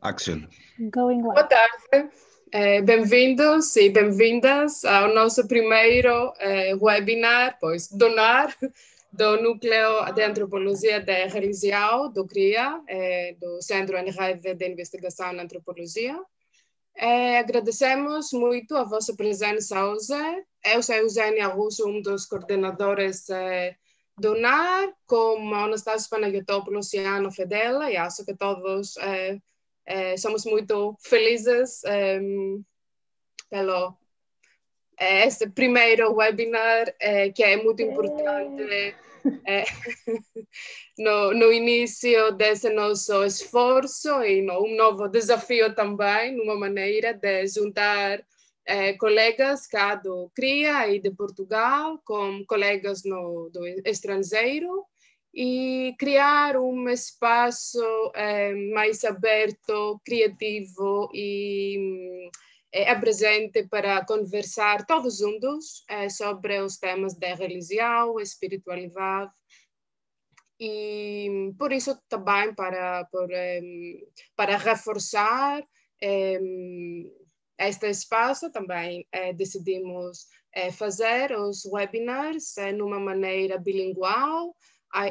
Action. Going live. Boa tarde, bem-vindos e bem-vindas ao nosso primeiro webinar, pois, do Núcleo de Antropologia da Religião, do CRIA, do Centro em Rede de Investigação na Antropologia. Agradecemos muito a vossa presença hoje. Eu sou Eugênia Russo, um dos coordenadores do NAR, com Anastácio Panagiotópoulou e Ana Fedela, e acho que todos somos muito felizes pelo este primeiro webinar, que é muito importante no início desse nosso esforço e um novo desafio também, numa maneira de juntar colegas cá do CRIA e de Portugal com colegas do estrangeiro e criar um espaço mais aberto, criativo e presente para conversar todos juntos sobre os temas da religião, espiritualidade, e por isso também para reforçar este espaço também decidimos fazer os webinars numa maneira bilingual,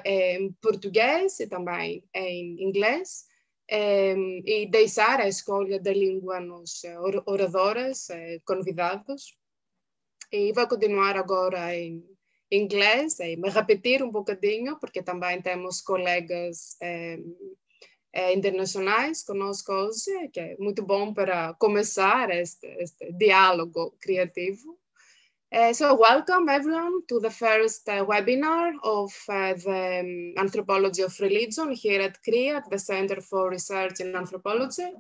em português e também em inglês, e deixar a escolha da língua nos oradores convidados. E vou continuar agora em inglês, e me repetir um bocadinho, porque também temos colegas internacionais conosco hoje, que é muito bom para começar este diálogo criativo. So welcome everyone to the first webinar of the Anthropology of Religion here at CRIA, at the Center for Research in Anthropology.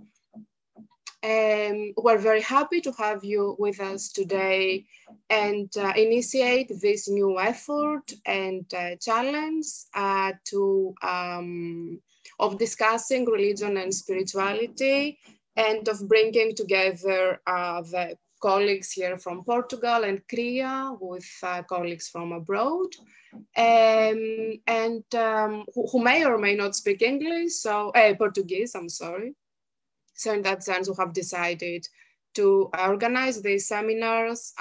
We're very happy to have you with us today and initiate this new effort and challenge of discussing religion and spirituality, and of bringing together the colleagues here from Portugal and CRIA with colleagues from abroad, and who may or may not speak English, so Portuguese, I'm sorry. So in that sense, we have decided to organize these seminars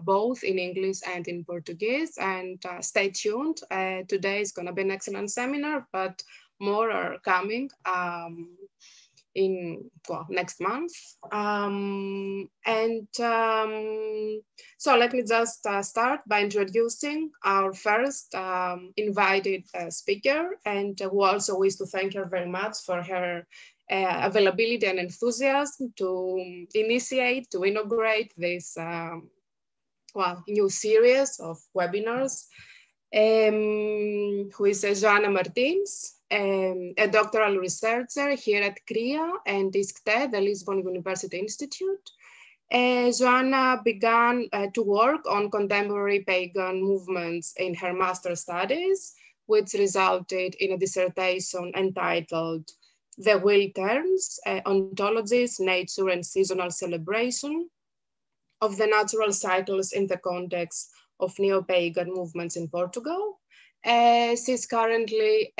both in English and in Portuguese, and stay tuned. Today is going to be an excellent seminar, but more are coming in next month. So let me just start by introducing our first invited speaker, and who also wish to thank her very much for her availability and enthusiasm to initiate, to inaugurate this new series of webinars, who is Joana Martins, a doctoral researcher here at CRIA-Iscte, the Lisbon University Institute. Joana began to work on contemporary pagan movements in her master's studies, which resulted in a dissertation entitled The Wheel Turns, Ontologies, Nature and Seasonal Celebration of the Natural Cycles in the Context of Neo-Pagan Movements in Portugal. She's currently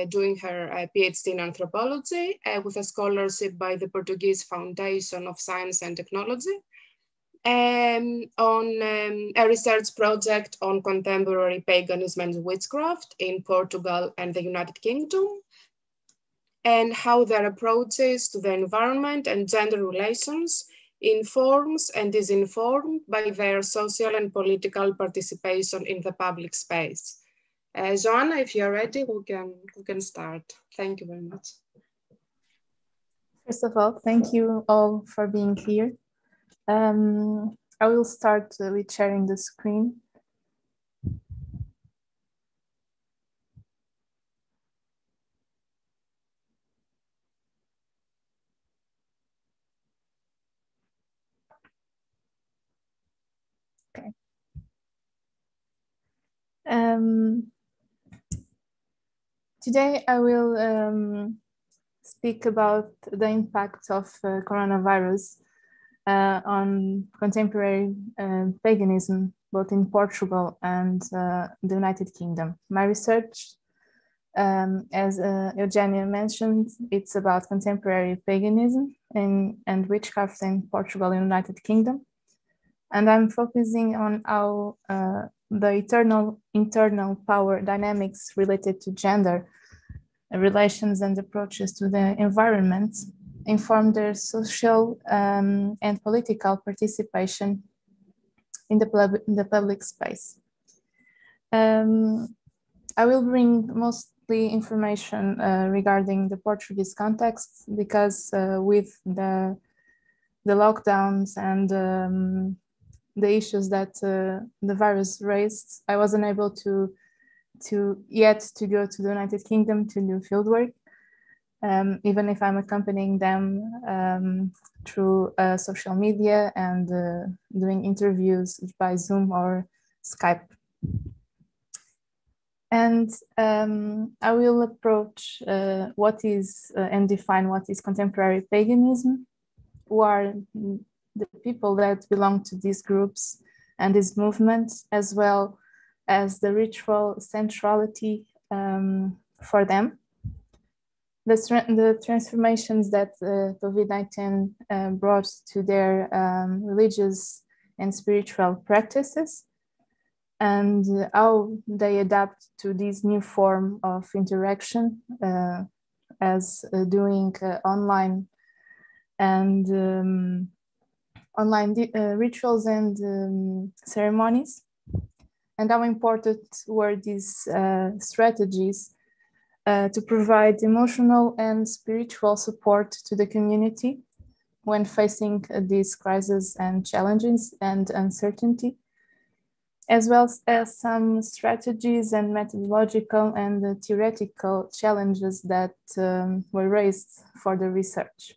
doing her PhD in anthropology with a scholarship by the Portuguese Foundation of Science and Technology, on a research project on contemporary paganism and witchcraft in Portugal and the United Kingdom, and how their approaches to the environment and gender relations informs and is informed by their social and political participation in the public space. Joana, if you're ready, we can start. Thank you very much. First of all, thank you all for being here. I will start with sharing the screen. Okay. Today I will speak about the impact of coronavirus on contemporary paganism, both in Portugal and the United Kingdom. My research As Eugenia mentioned, it's about contemporary paganism and witchcraft in Portugal and United Kingdom. And I'm focusing on how the internal power dynamics related to gender relations and approaches to the environment inform their social and political participation in the public space. I will bring mostly information regarding the Portuguese context because with the lockdowns and the issues that the virus raised, I wasn't able to go to the United Kingdom to do fieldwork, even if I'm accompanying them through social media and doing interviews by Zoom or Skype. And I will approach what is and define what is contemporary paganism, who are the people that belong to these groups and these movements, as well as the ritual centrality for them. The transformations that COVID-19 brought to their religious and spiritual practices, and how they adapt to this new form of interaction as doing online and online rituals and ceremonies, and how important were these strategies to provide emotional and spiritual support to the community when facing these crises and challenges and uncertainty, as well as some strategies and methodological and theoretical challenges that were raised for the research.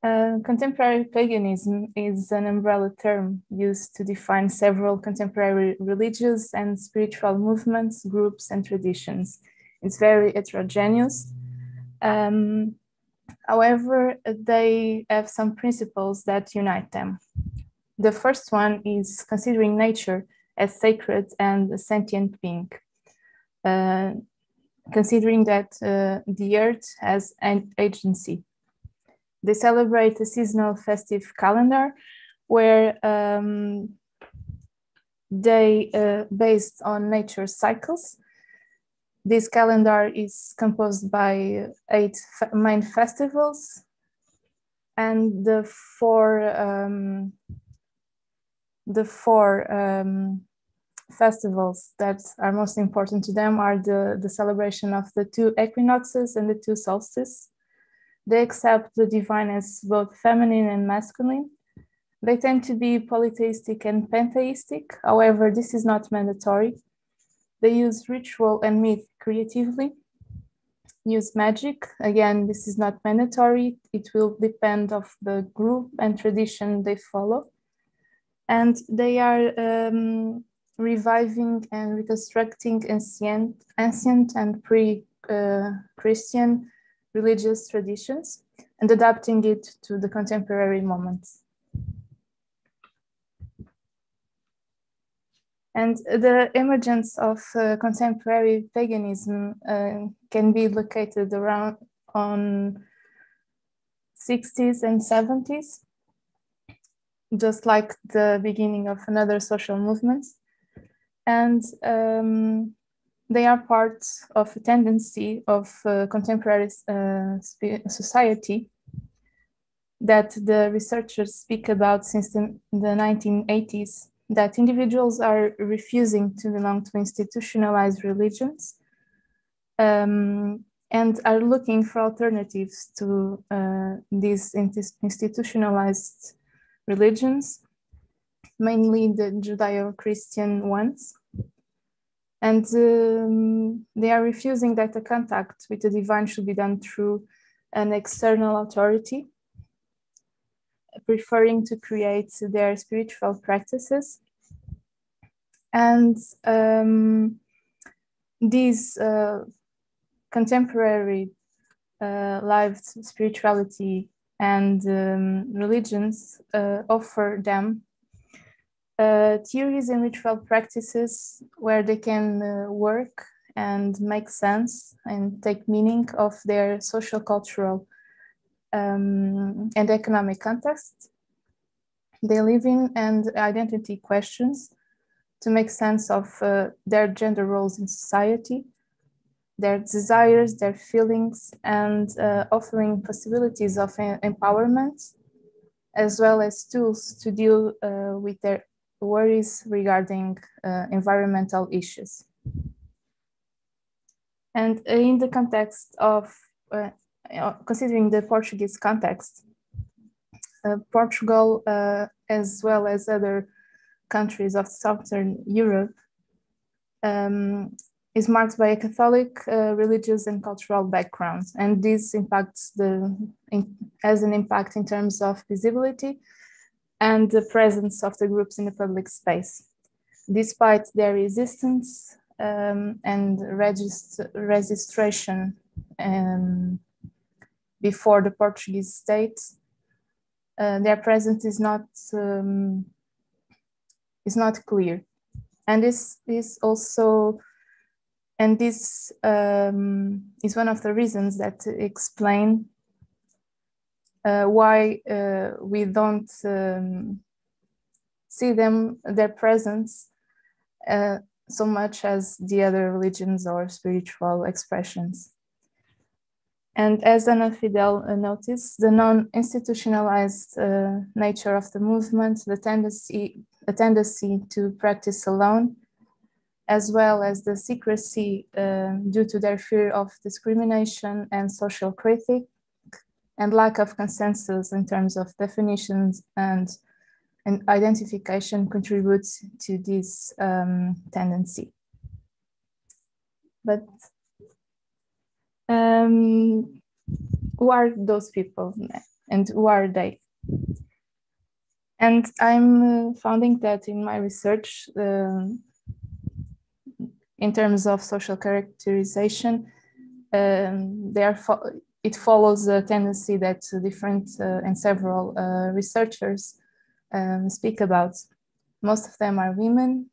Contemporary paganism is an umbrella term used to define several contemporary religious and spiritual movements, groups, and traditions. It's very heterogeneous. However, they have some principles that unite them. The first one is considering nature as sacred and a sentient being, considering that the earth has an agency. They celebrate a seasonal festive calendar where they, based on nature's cycles, this calendar is composed by 8 main festivals, and the four festivals that are most important to them are the celebration of the 2 equinoxes and the 2 solstices. They accept the divine as both feminine and masculine. They tend to be polytheistic and pantheistic. However, this is not mandatory. They use ritual and myth creatively, use magic. Again, this is not mandatory. It will depend of the group and tradition they follow. And they are reviving and reconstructing ancient and pre-Christian religious traditions and adapting it to the contemporary moments. And the emergence of contemporary paganism can be located around on 60s and 70s, just like the beginning of another social movements. And they are part of a tendency of contemporary society that the researchers speak about since the 1980s, that individuals are refusing to belong to institutionalized religions and are looking for alternatives to these institutionalized religions, mainly the Judeo-Christian ones. And they are refusing that the contact with the divine should be done through an external authority, preferring to create their spiritual practices. And these contemporary lived spirituality and religions offer them theories and ritual practices where they can work and make sense and take meaning of their social, cultural, and economic context they live in, and identity questions to make sense of their gender roles in society, their desires, their feelings, and offering possibilities of empowerment, as well as tools to deal with their worries regarding environmental issues. And in the context of, considering the Portuguese context, Portugal, as well as other countries of Southern Europe, is marked by a Catholic religious and cultural background, and this impacts has an impact in terms of visibility and the presence of the groups in the public space. Despite their resistance and registration before the Portuguese state, their presence is not clear, and this is also. And this is one of the reasons that explain why we don't see their presence so much as the other religions or spiritual expressions. And as Ana Fidel noticed, the non-institutionalized nature of the movement, the tendency to practice alone, as well as the secrecy due to their fear of discrimination and social critique, and lack of consensus in terms of definitions and identification contributes to this tendency. But who are those people and who are they? And I'm finding that in my research, in terms of social characterization, it follows a tendency that different and several researchers speak about. Most of them are women,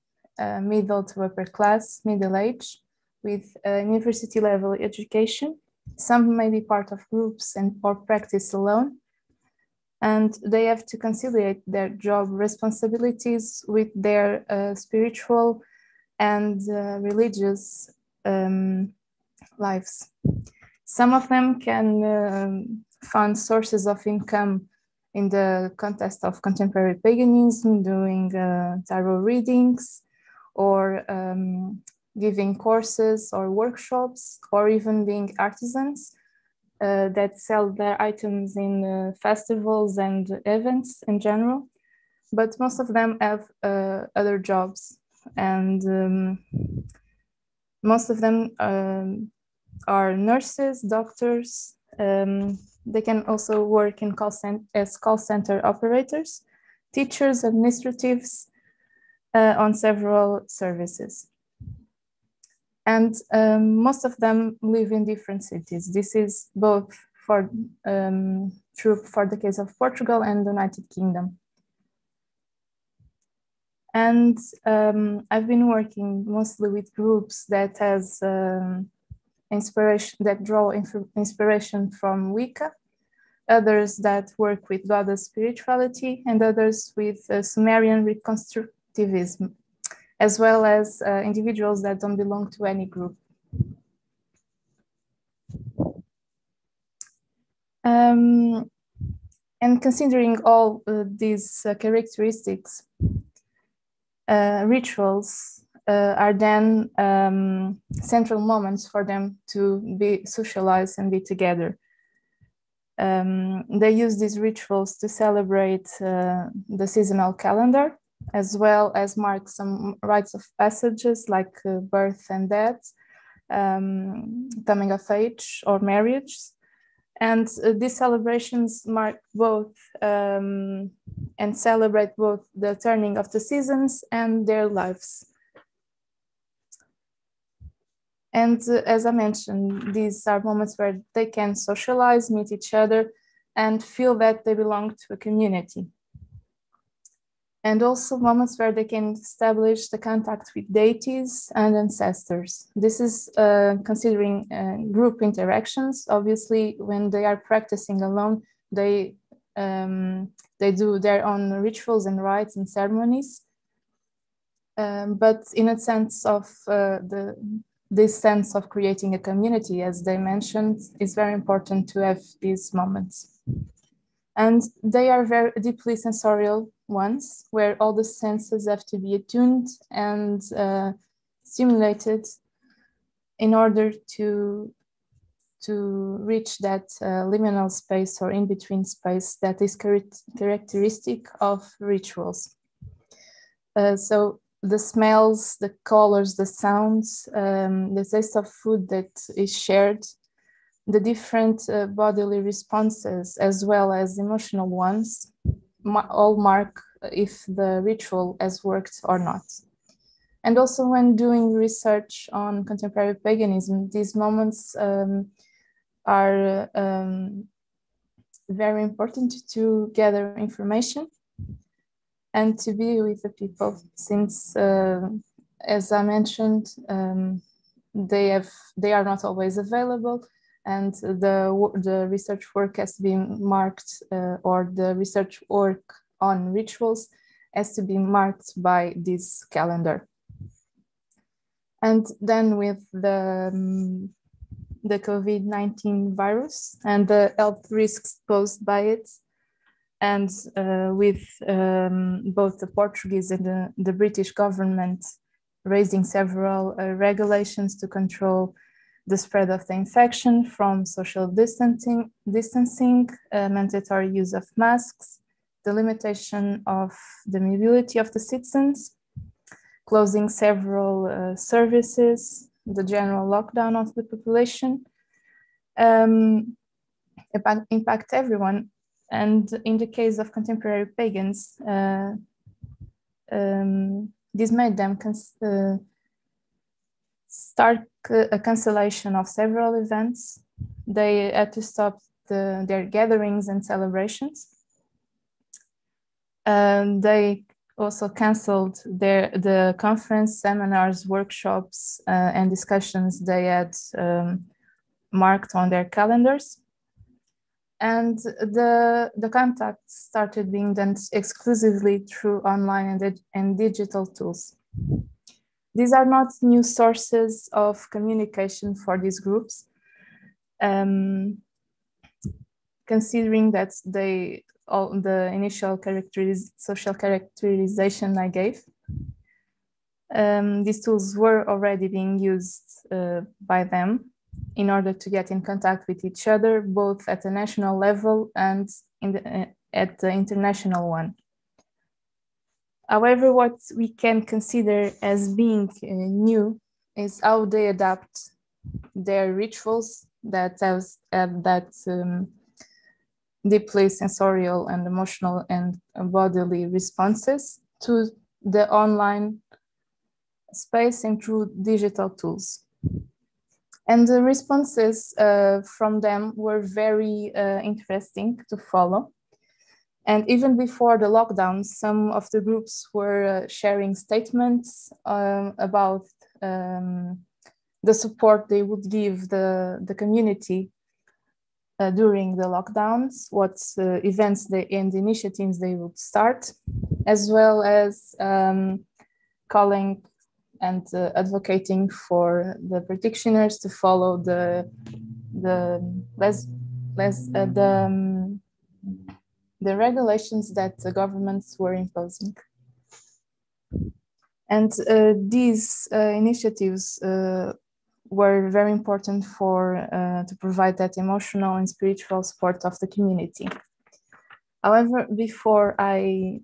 middle to upper class, middle age, with university level education. Some may be part of groups or practice alone, and they have to conciliate their job responsibilities with their spiritual and religious lives. Some of them can find sources of income in the context of contemporary paganism, doing tarot readings, or giving courses or workshops, or even being artisans that sell their items in festivals and events in general. But most of them have other jobs, and most of them are nurses, doctors. They can also work in as call center operators, teachers, administratives on several services. And most of them live in different cities. This is both true for the case of Portugal and the United Kingdom. And I've been working mostly with groups that has draw inspiration from Wicca, others that work with goddess spirituality, and others with Sumerian reconstructivism, as well as individuals that don't belong to any group. And considering all these characteristics, rituals are then central moments for them to be socialized and be together. They use these rituals to celebrate the seasonal calendar, as well as mark some rites of passages like birth and death, coming of age or marriage. And these celebrations mark both and celebrate both the turning of the seasons and their lives. And as I mentioned, these are moments where they can socialize, meet each other, and feel that they belong to a community. and also moments where they can establish the contact with deities and ancestors. This is considering group interactions. Obviously, when they are practicing alone, they do their own rituals and rites and ceremonies. But in a sense of this sense of creating a community, as they mentioned, is very important to have these moments. And they are very deeply sensorial ones, where all the senses have to be attuned and stimulated in order to reach that liminal space or in-between space that is characteristic of rituals. So the smells, the colors, the sounds, the taste of food that is shared, the different bodily responses as well as emotional ones all mark if the ritual has worked or not. And also when doing research on contemporary paganism, these moments are very important to gather information and to be with the people, since as I mentioned, they are not always available, and the research work has been marked, or the research work on rituals has to be marked by this calendar. And then with the COVID-19 virus and the health risks posed by it, and with both the Portuguese and the British government raising several regulations to control the spread of the infection, from social distancing, mandatory use of masks, the limitation of the mobility of the citizens, closing several services, the general lockdown of the population, impact everyone. And in the case of contemporary pagans, this made them start a cancellation of several events. They had to stop their gatherings and celebrations. They also canceled the conference, seminars, workshops, and discussions they had marked on their calendars. And the contact started being done exclusively through online and digital tools. These are not new sources of communication for these groups, considering that the initial social characterization I gave. These tools were already being used by them in order to get in contact with each other, both at the national level and at the international one. However, what we can consider as being new is how they adapt their rituals that have that deeply sensorial and emotional and bodily responses to the online space and through digital tools. And the responses from them were very interesting to follow. And even before the lockdown, some of the groups were sharing statements about the support they would give the community during the lockdowns, what events and initiatives they would start, as well as calling and advocating for the practitioners to follow the regulations that the governments were imposing. And these initiatives were very important to provide that emotional and spiritual support of the community. However, before I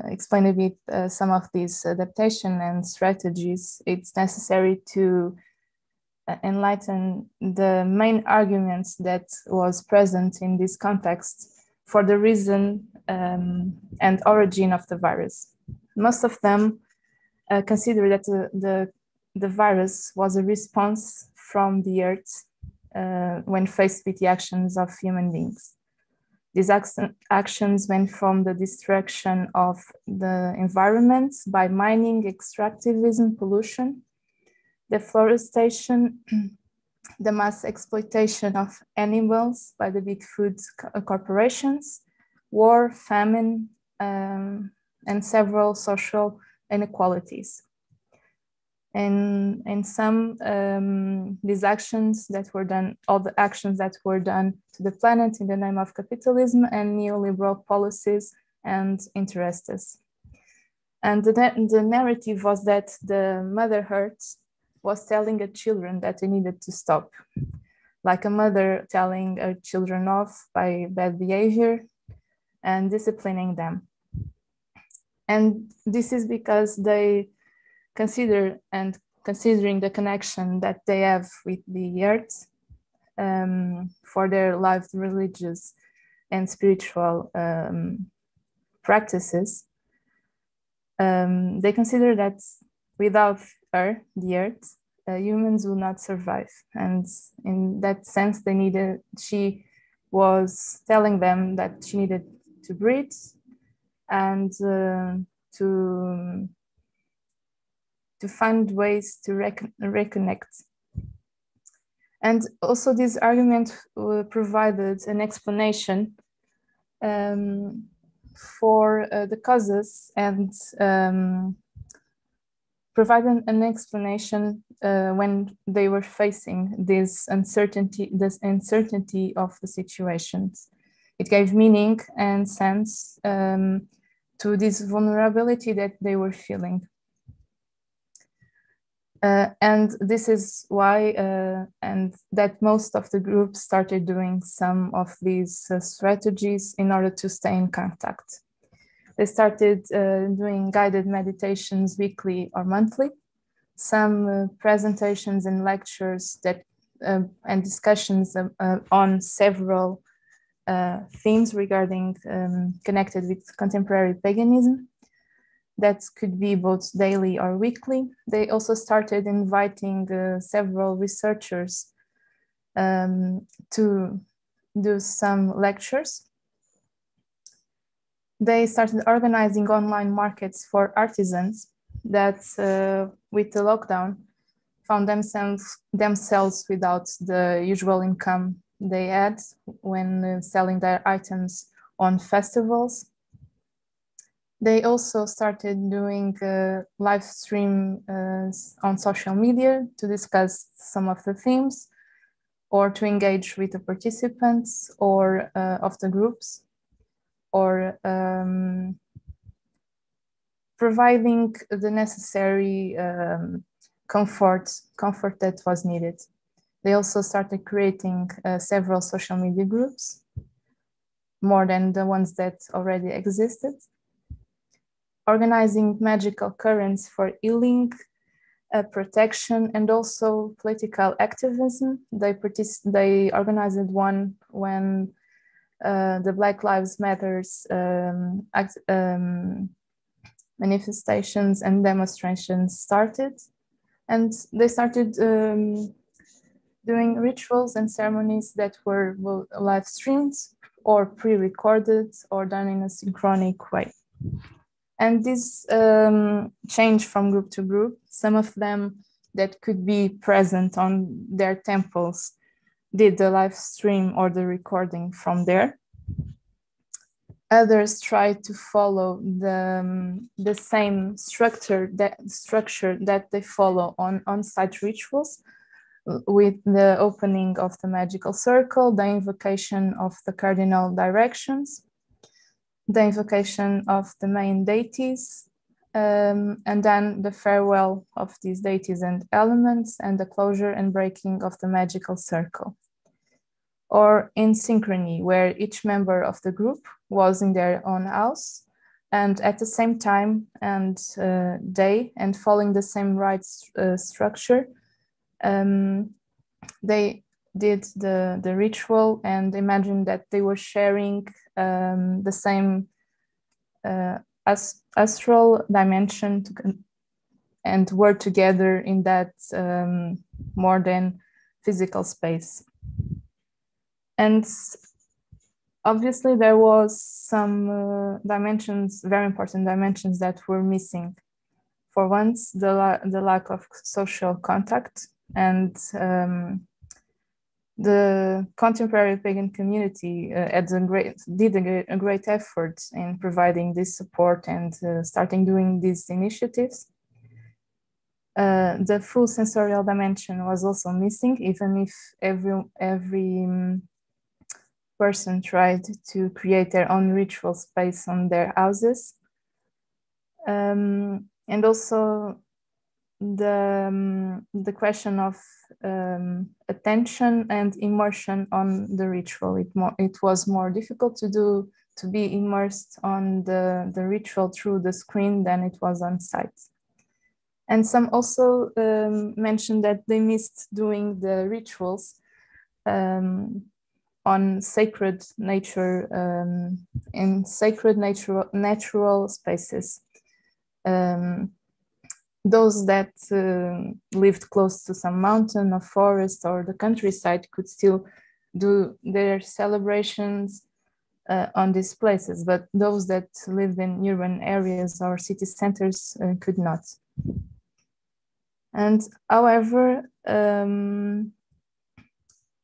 explain a bit some of these adaptation and strategies, it's necessary to enlighten the main arguments that was present in this context for the reason and origin of the virus. Most of them consider that the virus was a response from the earth when faced with the actions of human beings. These actions went from the destruction of the environment by mining, extractivism, pollution, deforestation, the mass exploitation of animals by the big food corporations, war, famine, and several social inequalities. And in some, these actions that were done, all the actions that were done to the planet in the name of capitalism and neoliberal policies and interests. And the narrative was that the Mother Earth was telling her children that they needed to stop, like a mother telling her children off by bad behavior and disciplining them. And this is because they considering the connection that they have with the earth for their lived religious and spiritual practices, they consider that without her, the earth, humans will not survive. And in that sense, she was telling them that she needed to breathe and to find ways to reconnect. And also this argument provided an explanation for the causes and provided an explanation when they were facing this uncertainty of the situations. It gave meaning and sense to this vulnerability that they were feeling. And this is why, and that most of the groups started doing some of these strategies in order to stay in contact. They started doing guided meditations weekly or monthly, some presentations and lectures that and discussions on several themes regarding connected with contemporary paganism. That could be both daily or weekly. They also started inviting several researchers to do some lectures. They started organizing online markets for artisans that with the lockdown found themselves without the usual income they had when selling their items on festivals. They also started doing live stream on social media to discuss some of the themes or to engage with the participants or of the groups, or providing the necessary comfort that was needed. They also started creating several social media groups, more than the ones that already existed. Organizing magical currents for healing, protection, and also political activism. They organized one when the Black Lives Matters manifestations and demonstrations started. And they started doing rituals and ceremonies that were live streamed or pre-recorded or done in a synchronic way. And this changed from group to group. Some of them that could be present on their temples did the live stream or the recording from there. Others tried to follow the same structure that they follow on site rituals, with the opening of the magical circle, the invocation of the cardinal directions, the invocation of the main deities, and then the farewell of these deities and elements, and the closure and breaking of the magical circle. Or in synchrony, where each member of the group was in their own house, and at the same time and day, and following the same rite structure, they did the ritual and imagined that they were sharing the same astral dimension and were together in that more than physical space. And obviously there was some dimensions, very important dimensions that were missing. For once, the lack of social contact, and the contemporary pagan community did a great effort in providing this support and starting doing these initiatives. The full sensorial dimension was also missing, even if every person tried to create their own ritual space on their houses. And also the question of attention and immersion on the ritual. It was more difficult to be immersed on the ritual through the screen than it was on site. And some also mentioned that they missed doing the rituals on sacred nature, in sacred natural spaces. Those that lived close to some mountain or forest or the countryside could still do their celebrations on these places, but those that lived in urban areas or city centers could not. And however,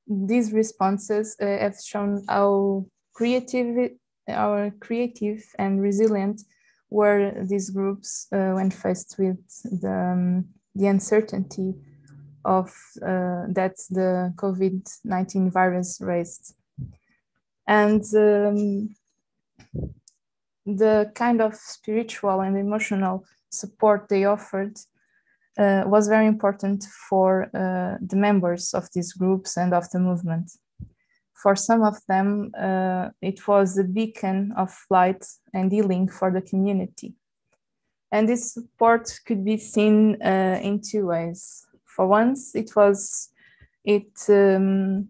these responses have shown how creative and resilient were these groups when faced with the uncertainty of that the COVID-19 virus raised. And the kind of spiritual and emotional support they offered was very important for the members of these groups and of the movement. For some of them, it was a beacon of light and healing for the community. And this support could be seen in two ways. For once, it was in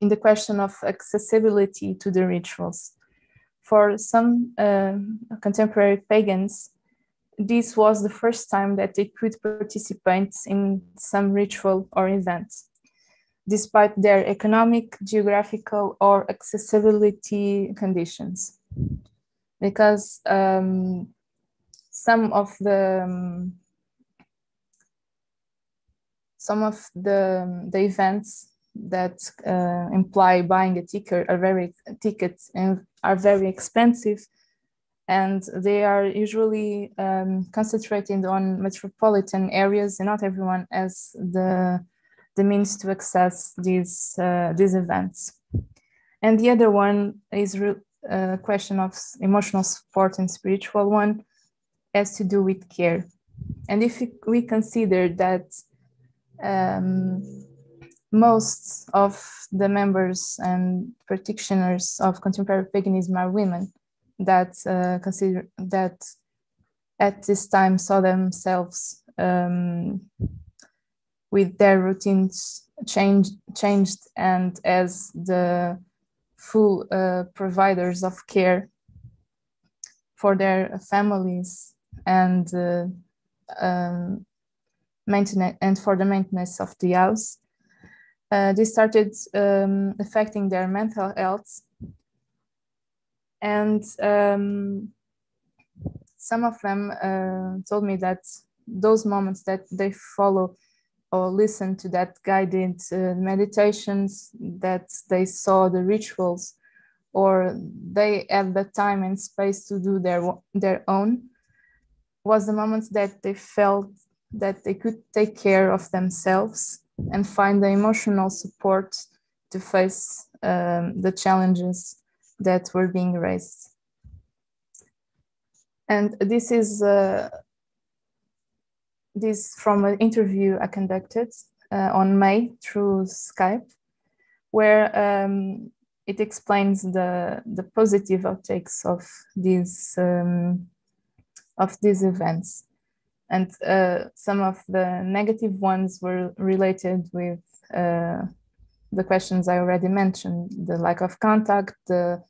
the question of accessibility to the rituals. For some contemporary pagans, this was the first time that they could participate in some ritual or event, despite their economic, geographical, or accessibility conditions. Because some of the events that imply buying a ticket are very expensive, and they are usually concentrated on metropolitan areas, and not everyone has the means to access these events. And the other one is a question of emotional support, and spiritual one has to do with care. And if we consider that most of the members and practitioners of contemporary paganism are women that consider that at this time saw themselves with their routines changed and as the full providers of care for their families and maintenance and for the maintenance of the house. This started affecting their mental health, and some of them told me that those moments that they follow or listen to that guided meditations, that they saw the rituals, or they had the time and space to do their own, was the moments that they felt that they could take care of themselves and find the emotional support to face the challenges that were being raised. And this is this from an interview I conducted on May through Skype, where it explains the positive outtakes of these events. And some of the negative ones were related with the questions I already mentioned, the lack of contact, the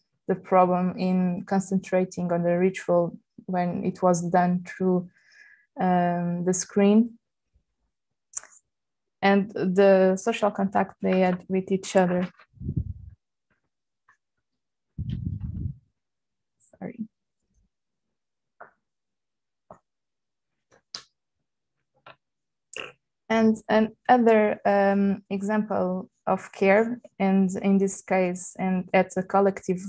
problem in concentrating on the ritual when it was done through the screen, and the social contact they had with each other. Sorry. And another example of care, and in this case, and at a collective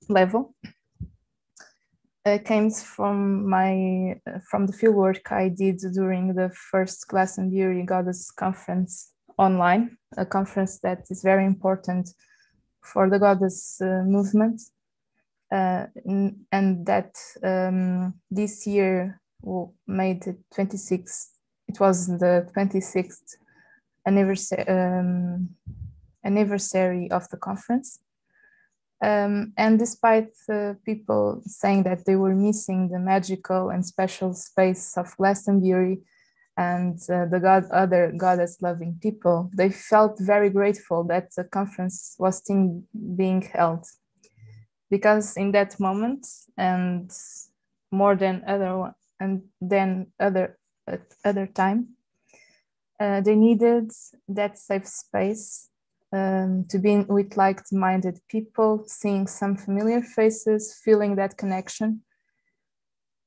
level, came from the fieldwork I did during the first Glastonbury Goddess Conference online, a conference that is very important for the Goddess movement, and that this year made it 26th. It was the 26th anniversary of the conference. And despite people saying that they were missing the magical and special space of Glastonbury and other goddess-loving people, they felt very grateful that the conference was still being held. Because in that moment, and more than other time, they needed that safe space to be with like-minded people, seeing some familiar faces, feeling that connection,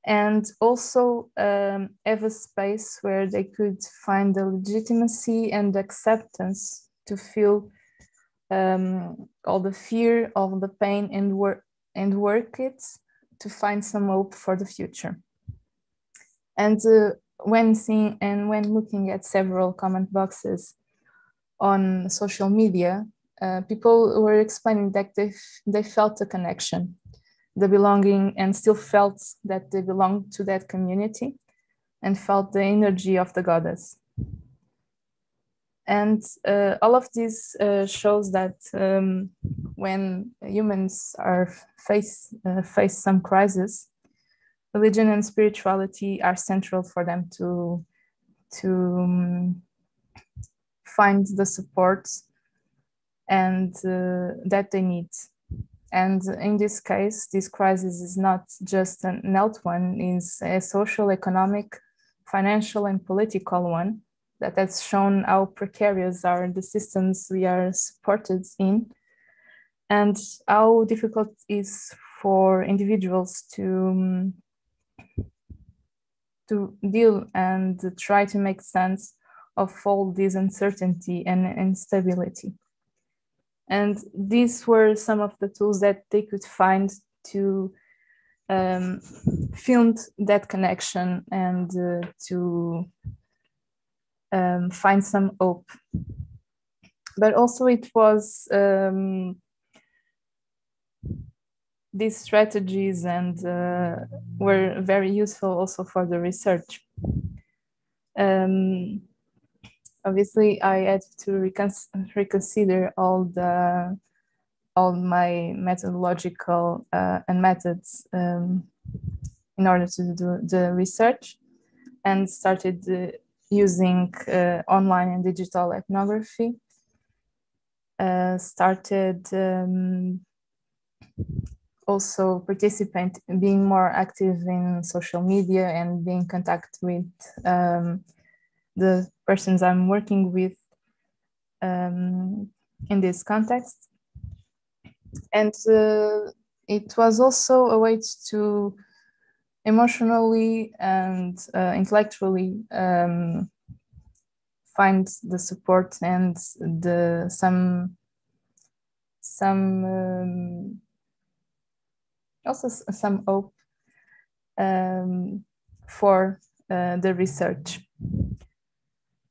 and also have a space where they could find the legitimacy and acceptance to feel all the fear, all the pain, and work it to find some hope for the future. And when looking at several comment boxes on social media, people were explaining that they felt a connection, the belonging, and still felt that they belonged to that community and felt the energy of the goddess. And all of this shows that when humans face some crisis, religion and spirituality are central for them to find the support and that they need. And in this case, this crisis is not just an health one, it's a social, economic, financial, and political one that has shown how precarious are the systems we are supported in, and how difficult it is for individuals to deal and try to make sense of all this uncertainty and instability. And these were some of the tools that they could find to feel that connection and to find some hope. But also it was these strategies and were very useful also for the research. Obviously, I had to reconsider all my methodological and methods in order to do the research, and started using online and digital ethnography. Started also being more active in social media and being in contact with the persons I'm working with in this context. And it was also a way to emotionally and intellectually find the support and also some hope for the research.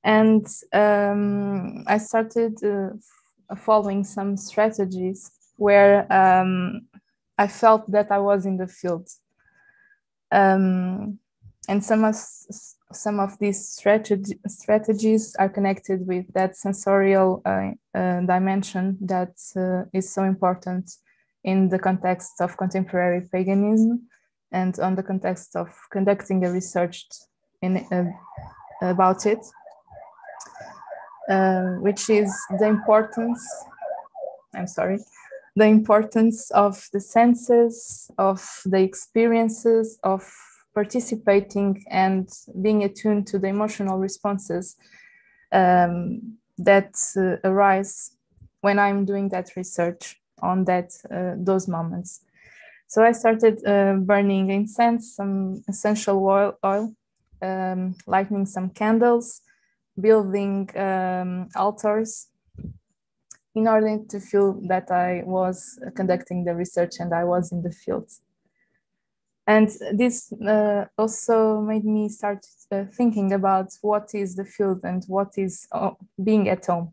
And I started following some strategies where I felt that I was in the field. And some of these strategies are connected with that sensorial dimension that is so important in the context of contemporary paganism and on the context of conducting a research about it, which is the importance of the senses, of the experiences, of participating and being attuned to the emotional responses that arise when I'm doing that research on those moments. So I started burning incense, some essential oil, lighting some candles, building altars, in order to feel that I was conducting the research and I was in the field. And this also made me start thinking about what is the field and what is being at home.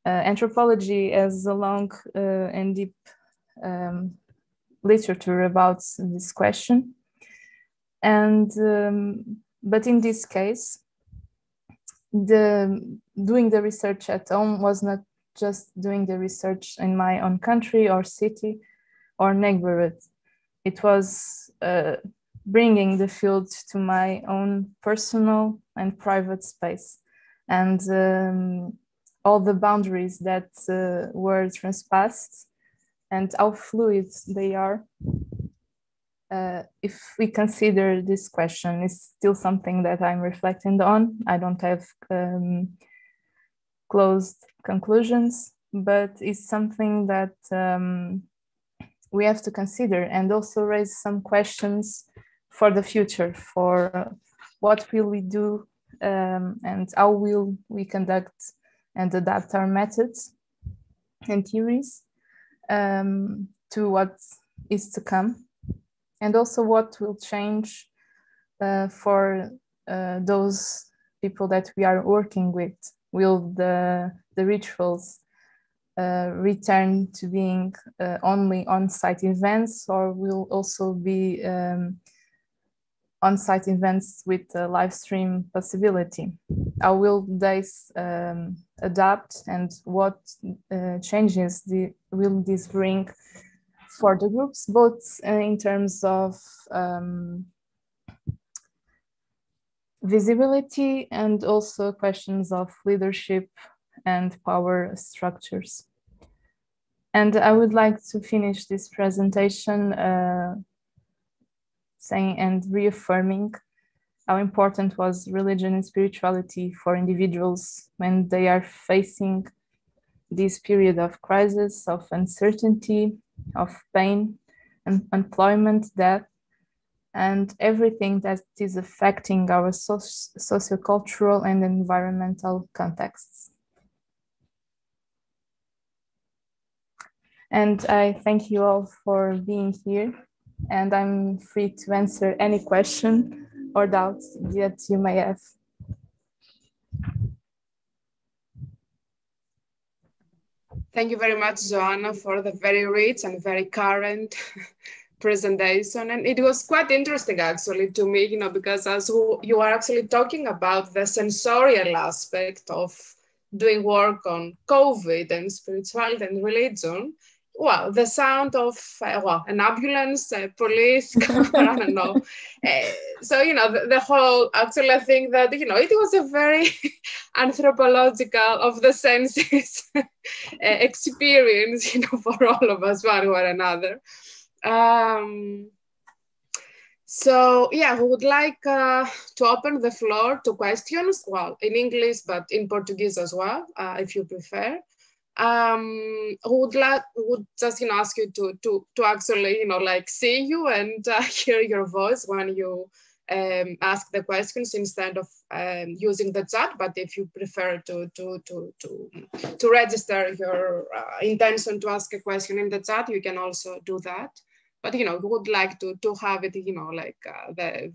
Anthropology has a long and deep literature about this question. And but in this case, doing the research at home was not just doing the research in my own country or city or neighborhood. It was bringing the field to my own personal and private space, and all the boundaries that were transpassed and how fluid they are. If we consider this question, it's still something that I'm reflecting on. I don't have closed conclusions, but it's something that we have to consider and also raise some questions for the future, for what will we do and how will we conduct and adapt our methods and theories to what is to come, and also what will change for those people that we are working with. Will the rituals return to being only on-site events, or will also be on-site events with a live stream possibility? How will they adapt, and what changes will this bring for the groups, both in terms of visibility and also questions of leadership and power structures? And I would like to finish this presentation saying and reaffirming how important was religion and spirituality for individuals when they are facing this period of crisis, of uncertainty, of pain, and employment, death, and everything that is affecting our sociocultural and environmental contexts. And I thank you all for being here, and I'm free to answer any question or doubts that you may have. Thank you very much, Joana, for the very rich and very current presentation. And it was quite interesting, actually, to me, because as you are actually talking about the sensorial aspect of doing work on COVID and spirituality and religion, well, the sound of an ambulance, police car, I don't know. So, the whole, actually, I think that, it was a very anthropological of the senses experience, for all of us, one way or another. So, yeah, we would like to open the floor to questions, well, in English, but in Portuguese as well, if you prefer. Would just ask you to actually see you and hear your voice when you ask the questions instead of using the chat. But if you prefer to register your intention to ask a question in the chat, you can also do that. But we would like to have it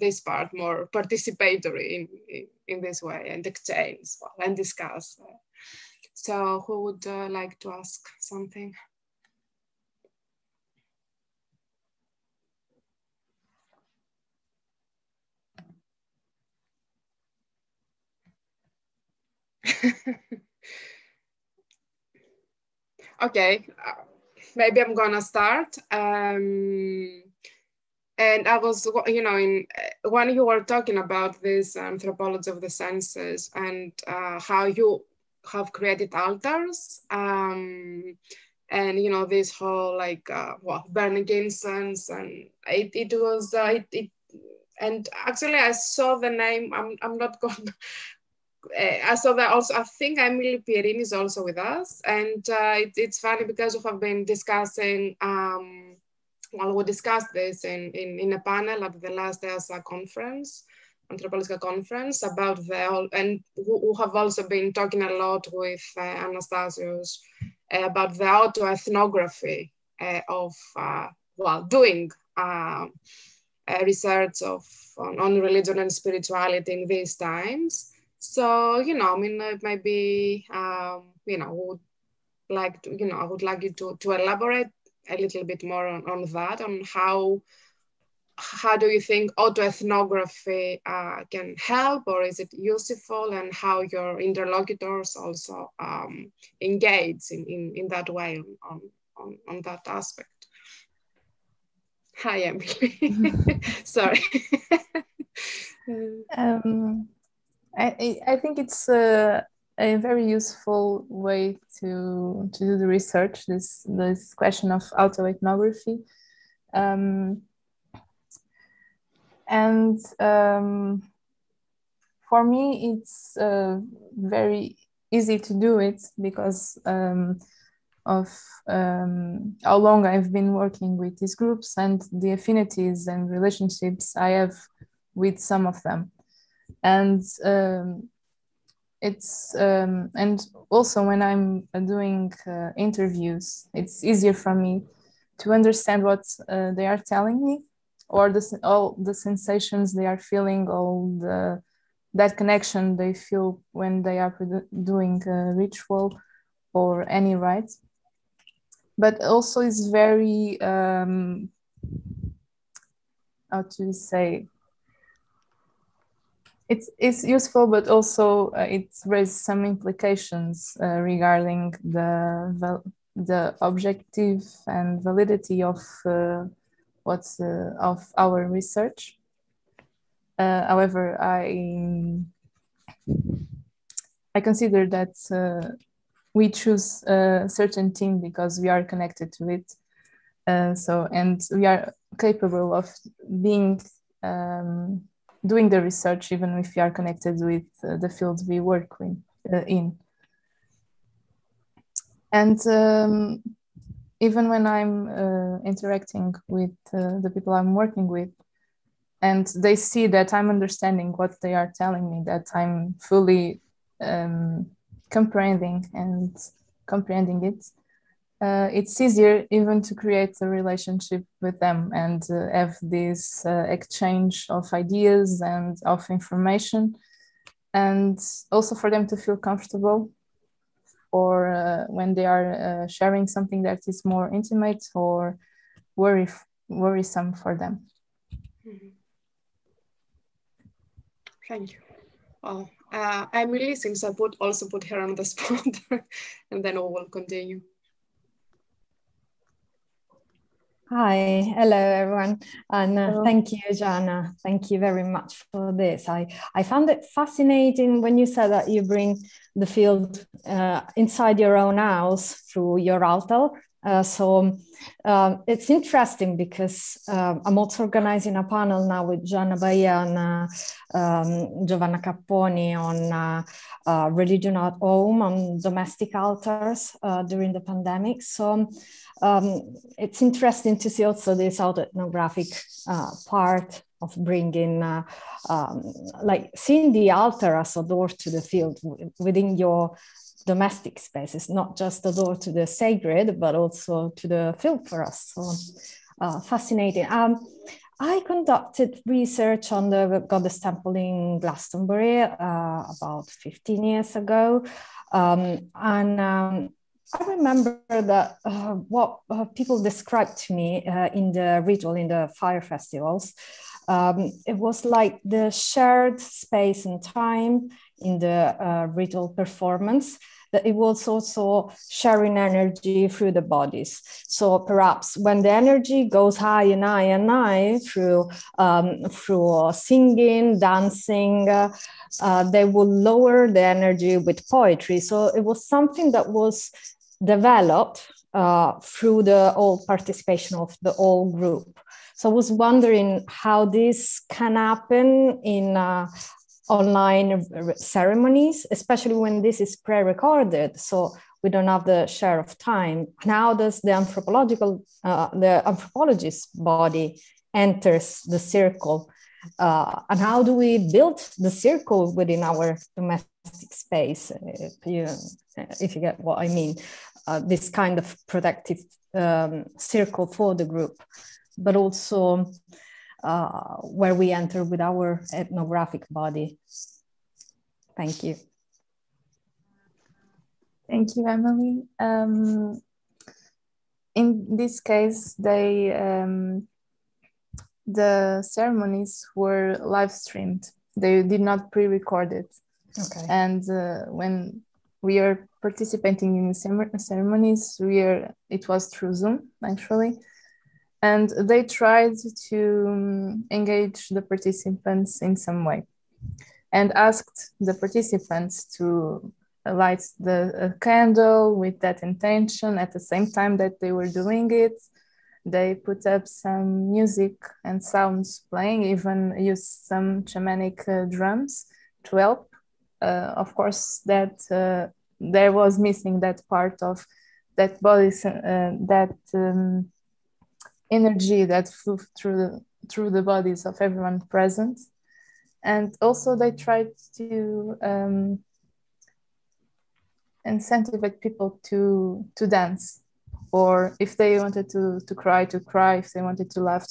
this part more participatory in this way, and exchange and discuss. So who would like to ask something? Okay, maybe I'm gonna start. And I was, when you were talking about this anthropology of the senses and how you have created altars, and this whole burning incense, and it was and actually I saw the name. I'm not going. I saw that also. I think Emily Pierin is also with us, and it's funny because we have been discussing well, we discussed this in a panel at the last EASA conference, Anthropological conference, about and who have also been talking a lot with Anastasios about the autoethnography of, well, doing research on religion and spirituality in these times. So, you know, I mean, it might be, you know, would like to, you know, I would like you to elaborate a little bit more on that, on how do you think autoethnography can help, or is it useful, and how your interlocutors also engage in that way on that aspect. Hi, Emily. Sorry. I think it's a very useful way to do the research, this question of autoethnography. And for me, it's very easy to do it because of how long I've been working with these groups and the affinities and relationships I have with some of them. And and also when I'm doing interviews, it's easier for me to understand what they are telling me, or all the sensations they are feeling, that connection they feel when they are doing a ritual or any rite. But also it's very, how to say, it's useful, but also it raises some implications regarding the objective and validity of of our research. However, I consider that we choose a certain team because we are connected to it. And we are capable of being doing the research even if we are connected with the fields we work in. And even when I'm interacting with the people I'm working with, and they see that I'm understanding what they are telling me, that I'm fully comprehending it, it's easier even to create a relationship with them and have this exchange of ideas and of information, and also for them to feel comfortable, or when they are sharing something that is more intimate or worrisome for them. Mm-hmm. Thank you. Well, I'm releasing, so I also put her on the spot, and then we will continue. Hi, hello everyone, and thank you, Joana. Thank you very much for this. I found it fascinating when you said that you bring the field inside your own house through your altar. So it's interesting because I'm also organizing a panel now with Joana Baia and Giovanna Capponi on religion at home, on domestic altars during the pandemic. So it's interesting to see also this autoethnographic part of bringing, like seeing the altar as a door to the field within your domestic spaces, not just a door to the sacred, but also to the field for us. So fascinating. I conducted research on the Goddess Temple in Glastonbury about 15 years ago. I remember that what people described to me in the ritual, in the fire festivals, it was like the shared space and time in the ritual performance, that it was also sharing energy through the bodies. So perhaps when the energy goes high and high and high through singing, dancing, they will lower the energy with poetry. So it was something that was developed through the whole participation of the whole group. So I was wondering how this can happen in online ceremonies, especially when this is pre-recorded. So we don't have the share of time. How does the anthropologist's body enters the circle? And how do we build the circle within our domestic space, if you get what I mean, this kind of protective circle for the group, but also where we enter with our ethnographic body. Thank you. Thank you, Emily. In this case, the ceremonies were live streamed. They did not pre-record it. Okay. And when we are participating in the ceremonies, it was through Zoom, actually. And they tried to engage the participants in some way and asked the participants to light the candle with that intention at the same time that they were doing it. They put up some music and sounds playing, even used some shamanic drums to help. Of course, that there was missing that part of that body, energy that flew through the bodies of everyone present. And also they tried to incentivize people to dance, or if they wanted to cry, if they wanted to laugh,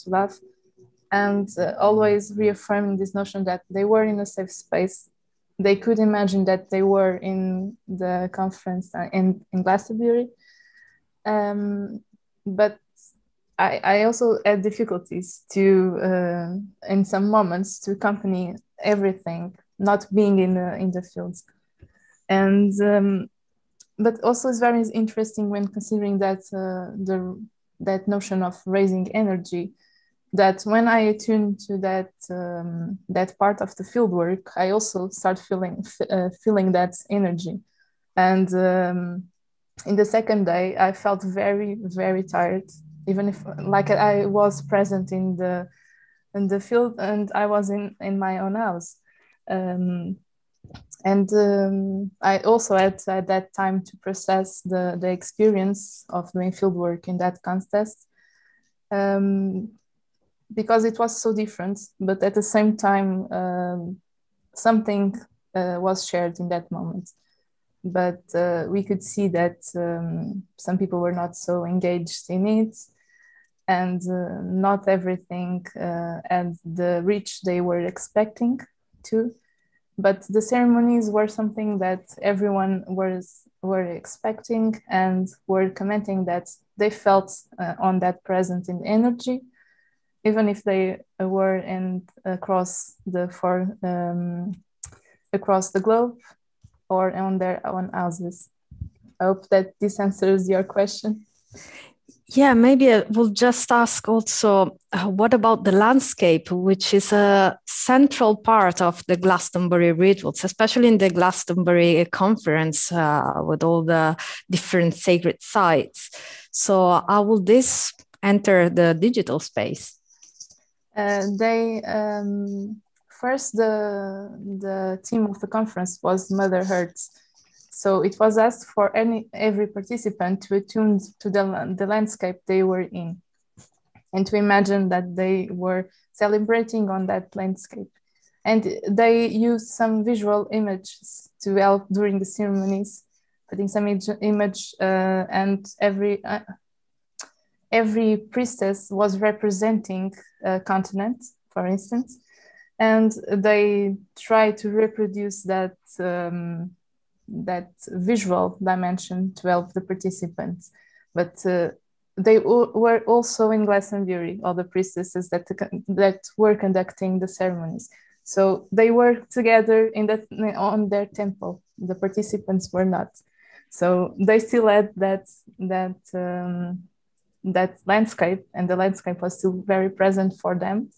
and always reaffirming this notion that they were in a safe space. They could imagine that they were in the conference in Glastonbury, but I also had difficulties to, in some moments, to accompany everything, not being in the fields. And but also it's very interesting when considering that that notion of raising energy, that when I attune to that part of the field work, I also start feeling that energy. And in the second day, I felt very, very tired, even if like I was present in the field and I was in my own house. I also had at that time to process the experience of doing field work in that context, because it was so different, but at the same time, something was shared in that moment. But we could see that some people were not so engaged in it, and not everything and the reach they were expecting to. But the ceremonies were something that everyone were expecting and were commenting that they felt on that present in energy, even if they were across the globe or on their own houses. I hope that this answers your question. Yeah, maybe I will just ask also, what about the landscape, which is a central part of the Glastonbury rituals, especially in the Glastonbury conference with all the different sacred sites. So how will this enter the digital space? First, the theme of the conference was Mother Earth. So it was asked for every participant to attune to the landscape they were in, and to imagine that they were celebrating on that landscape. And they used some visual images to help during the ceremonies, putting some image, and every priestess was representing a continent, for instance, and they tried to reproduce that visual dimension to help the participants. But they were also in Glastonbury, all the priestesses that were conducting the ceremonies. So they were together on their temple. The participants were not. So they still had that landscape, and the landscape was still very present for them.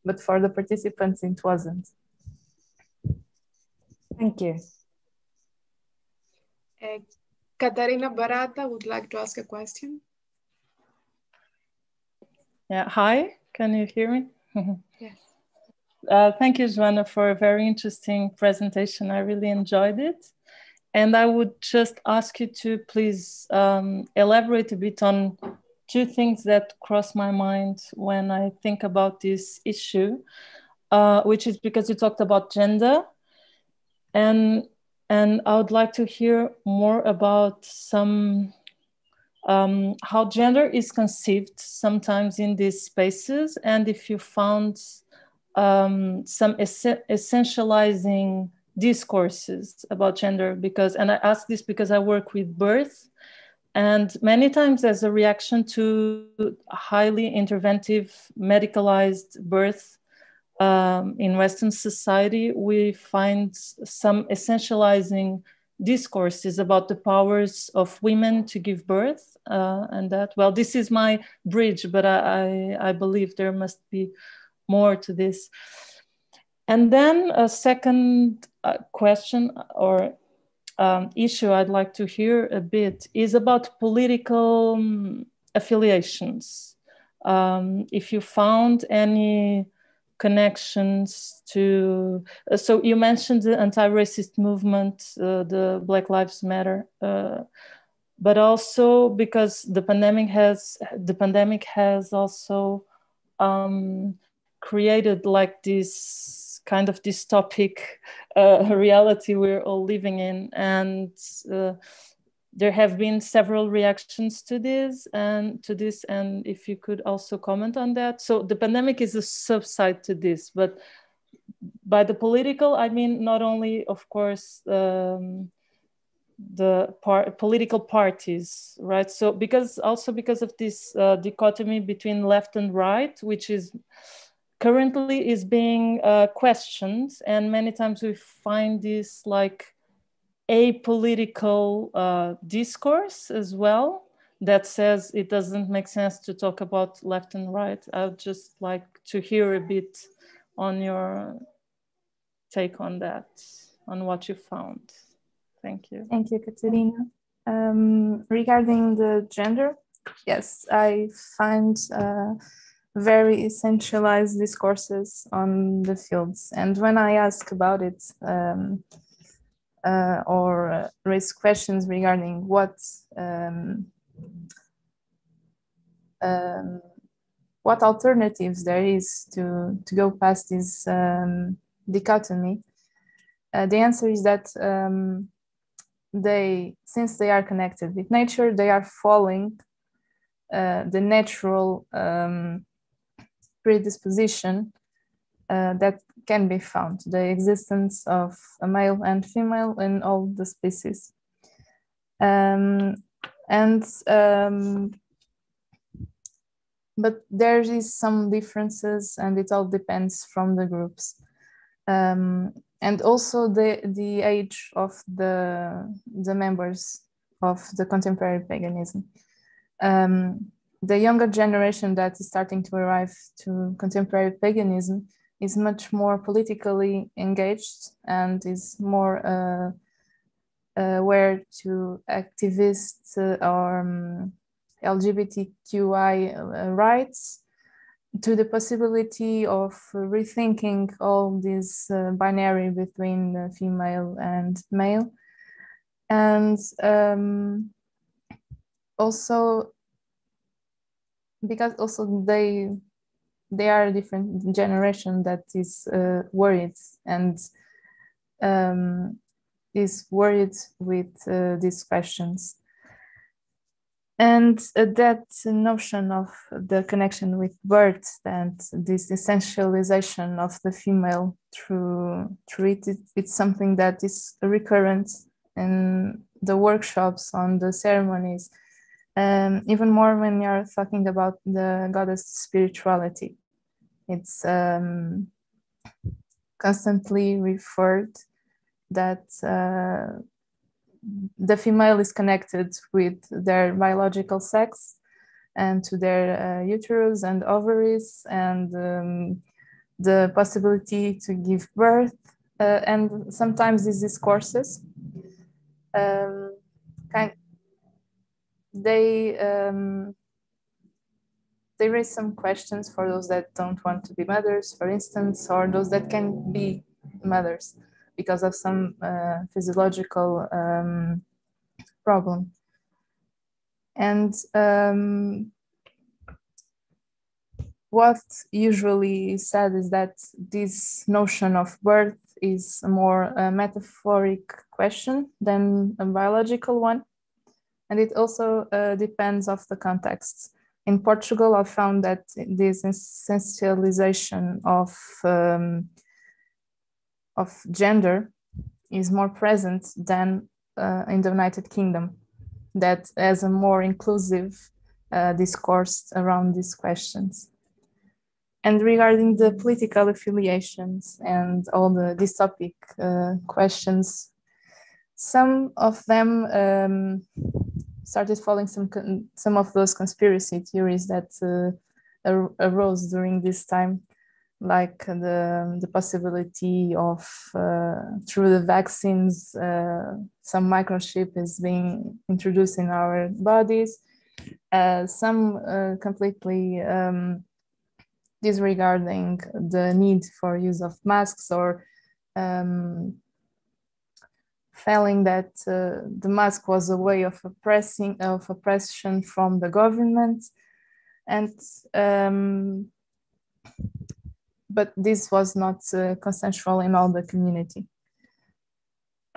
But for the participants, it wasn't. Thank you. Katarina Barata would like to ask a question. Yeah, hi, can you hear me? Yes. Thank you, Joana, for a very interesting presentation. I really enjoyed it. And I would just ask you to please elaborate a bit on two things that cross my mind when I think about this issue, which is because you talked about gender, and I would like to hear more about some how gender is conceived sometimes in these spaces, and if you found some essentializing discourses about gender, because, and I ask this because I work with birth, and many times as a reaction to highly interventive medicalized birth in Western society, we find some essentializing discourses about the powers of women to give birth, and that, well, this is my bridge, but I believe there must be more to this. And then a second question or issue I'd like to hear a bit is about political affiliations. If you found any connections to, so you mentioned the anti-racist movement, the Black Lives Matter, but also because the pandemic has also created like this kind of dystopic reality we're all living in, and there have been several reactions to this, and if you could also comment on that. So the pandemic is a subside to this, but by the political, I mean not only, of course, the political parties, right? So because of this dichotomy between left and right, which is currently is being questioned, and many times we find this like apolitical discourse as well that says it doesn't make sense to talk about left and right. I would just like to hear a bit on your take on that, on what you found. Thank you. Thank you, Katerina. Regarding the gender, yes, I find very essentialized discourses on the fields. And when I ask about it, or raise questions regarding what alternatives there is to go past this dichotomy, the answer is that since they are connected with nature, they are following the natural predisposition that can be found, the existence of a male and female in all the species. But there is some differences, and it all depends from the groups. And also the age of the members of the contemporary paganism. The younger generation that is starting to arrive to contemporary paganism is much more politically engaged and is more aware to activist or LGBTQI rights, to the possibility of rethinking all this binary between female and male. And also, because also they are a different generation that is worried and is worried with these questions. And that notion of the connection with birth and this essentialization of the female through it, it's something that is recurrent in the workshops, on the ceremonies, even more when you're talking about the goddess spirituality. It's constantly referred that the female is connected with their biological sex and to their uterus and ovaries and the possibility to give birth. And sometimes these discourses, they raise some questions for those that don't want to be mothers, for instance, or those that can be mothers. because of some physiological problem. And what usually is said is that this notion of birth is a more metaphoric question than a biological one. And it also depends of the context. In Portugal, I found that this essentialization of gender is more present than in the United Kingdom, that has a more inclusive discourse around these questions. And regarding the political affiliations and all the dystopic questions, some of them started following some of those conspiracy theories that arose during this time, like the possibility of through the vaccines, some microchip is being introduced in our bodies, some completely disregarding the need for use of masks, or feeling that the mask was a way of oppression from the government, and but this was not consensual in all the community.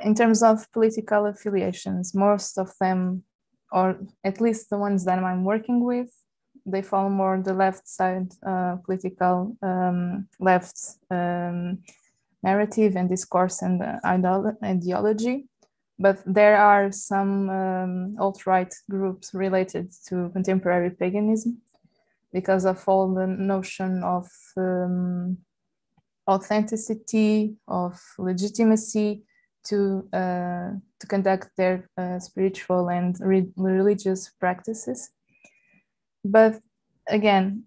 In terms of political affiliations, most of them, or at least the ones that I'm working with, they follow more the left side political left narrative and discourse and ideology. But there are some alt-right groups related to contemporary paganism because of all the notion of authenticity, of legitimacy to conduct their spiritual and religious practices. But again,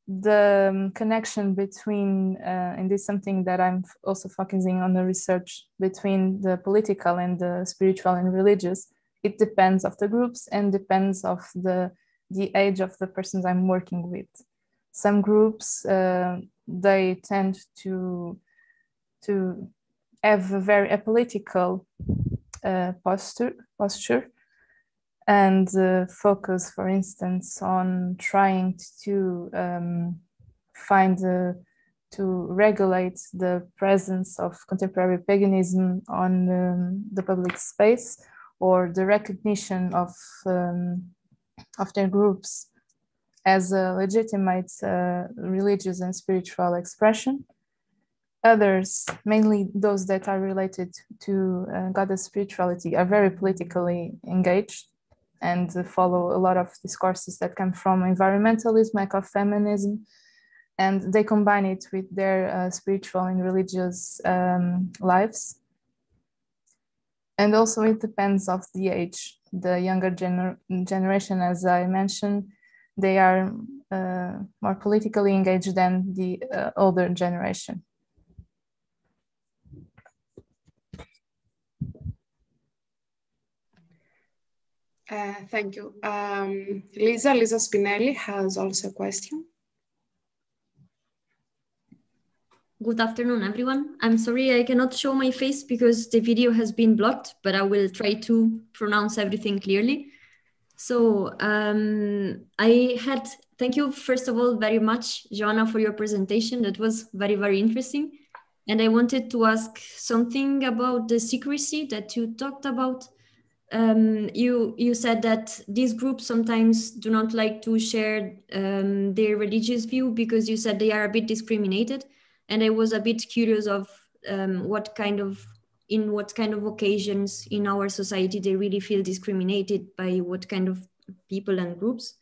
the connection between, and this is something that I'm also focusing on the research, between the political and the spiritual and religious, it depends of the groups and depends of the age of the persons I'm working with. Some groups, they tend to have a very apolitical posture, and focus, for instance, on trying to regulate the presence of contemporary paganism on the public space, or the recognition of their groups as a legitimate religious and spiritual expression. Others, mainly those that are related to goddess spirituality, are very politically engaged and follow a lot of discourses that come from environmentalism, ecofeminism, and they combine it with their spiritual and religious lives. And also it depends of the age. The younger generation, as I mentioned, they are more politically engaged than the older generation. Thank you. Lisa Spinelli has also a question. Good afternoon, everyone. I'm sorry I cannot show my face because the video has been blocked, but I will try to pronounce everything clearly. So thank you, first of all, very much, Joana, for your presentation. That was very, very interesting. And I wanted to ask something about the secrecy that you talked about. You said that these groups sometimes do not like to share their religious view because you said they are a bit discriminated. And I was a bit curious of what kind of occasions in our society they really feel discriminated by what kind of people and groups.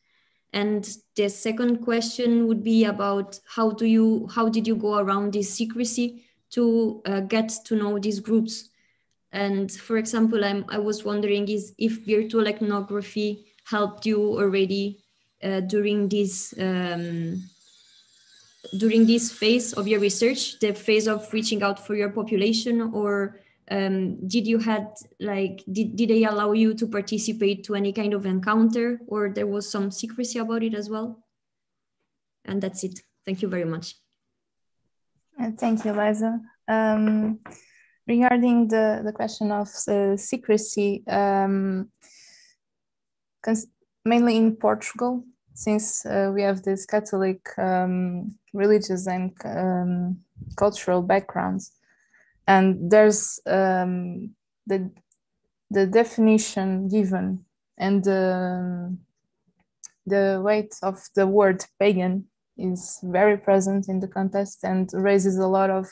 And the second question would be about how did you go around this secrecy to get to know these groups? And for example, I was wondering if virtual ethnography helped you already during this phase of your research, the phase of reaching out for your population, or did they allow you to participate to any kind of encounter, or there was some secrecy about it as well? And that's it. Thank you very much. Thank you, Liza. Regarding the question of secrecy, mainly in Portugal, since we have this Catholic religious and cultural backgrounds, and there's the definition given and the weight of the word pagan is very present in the context and raises a lot of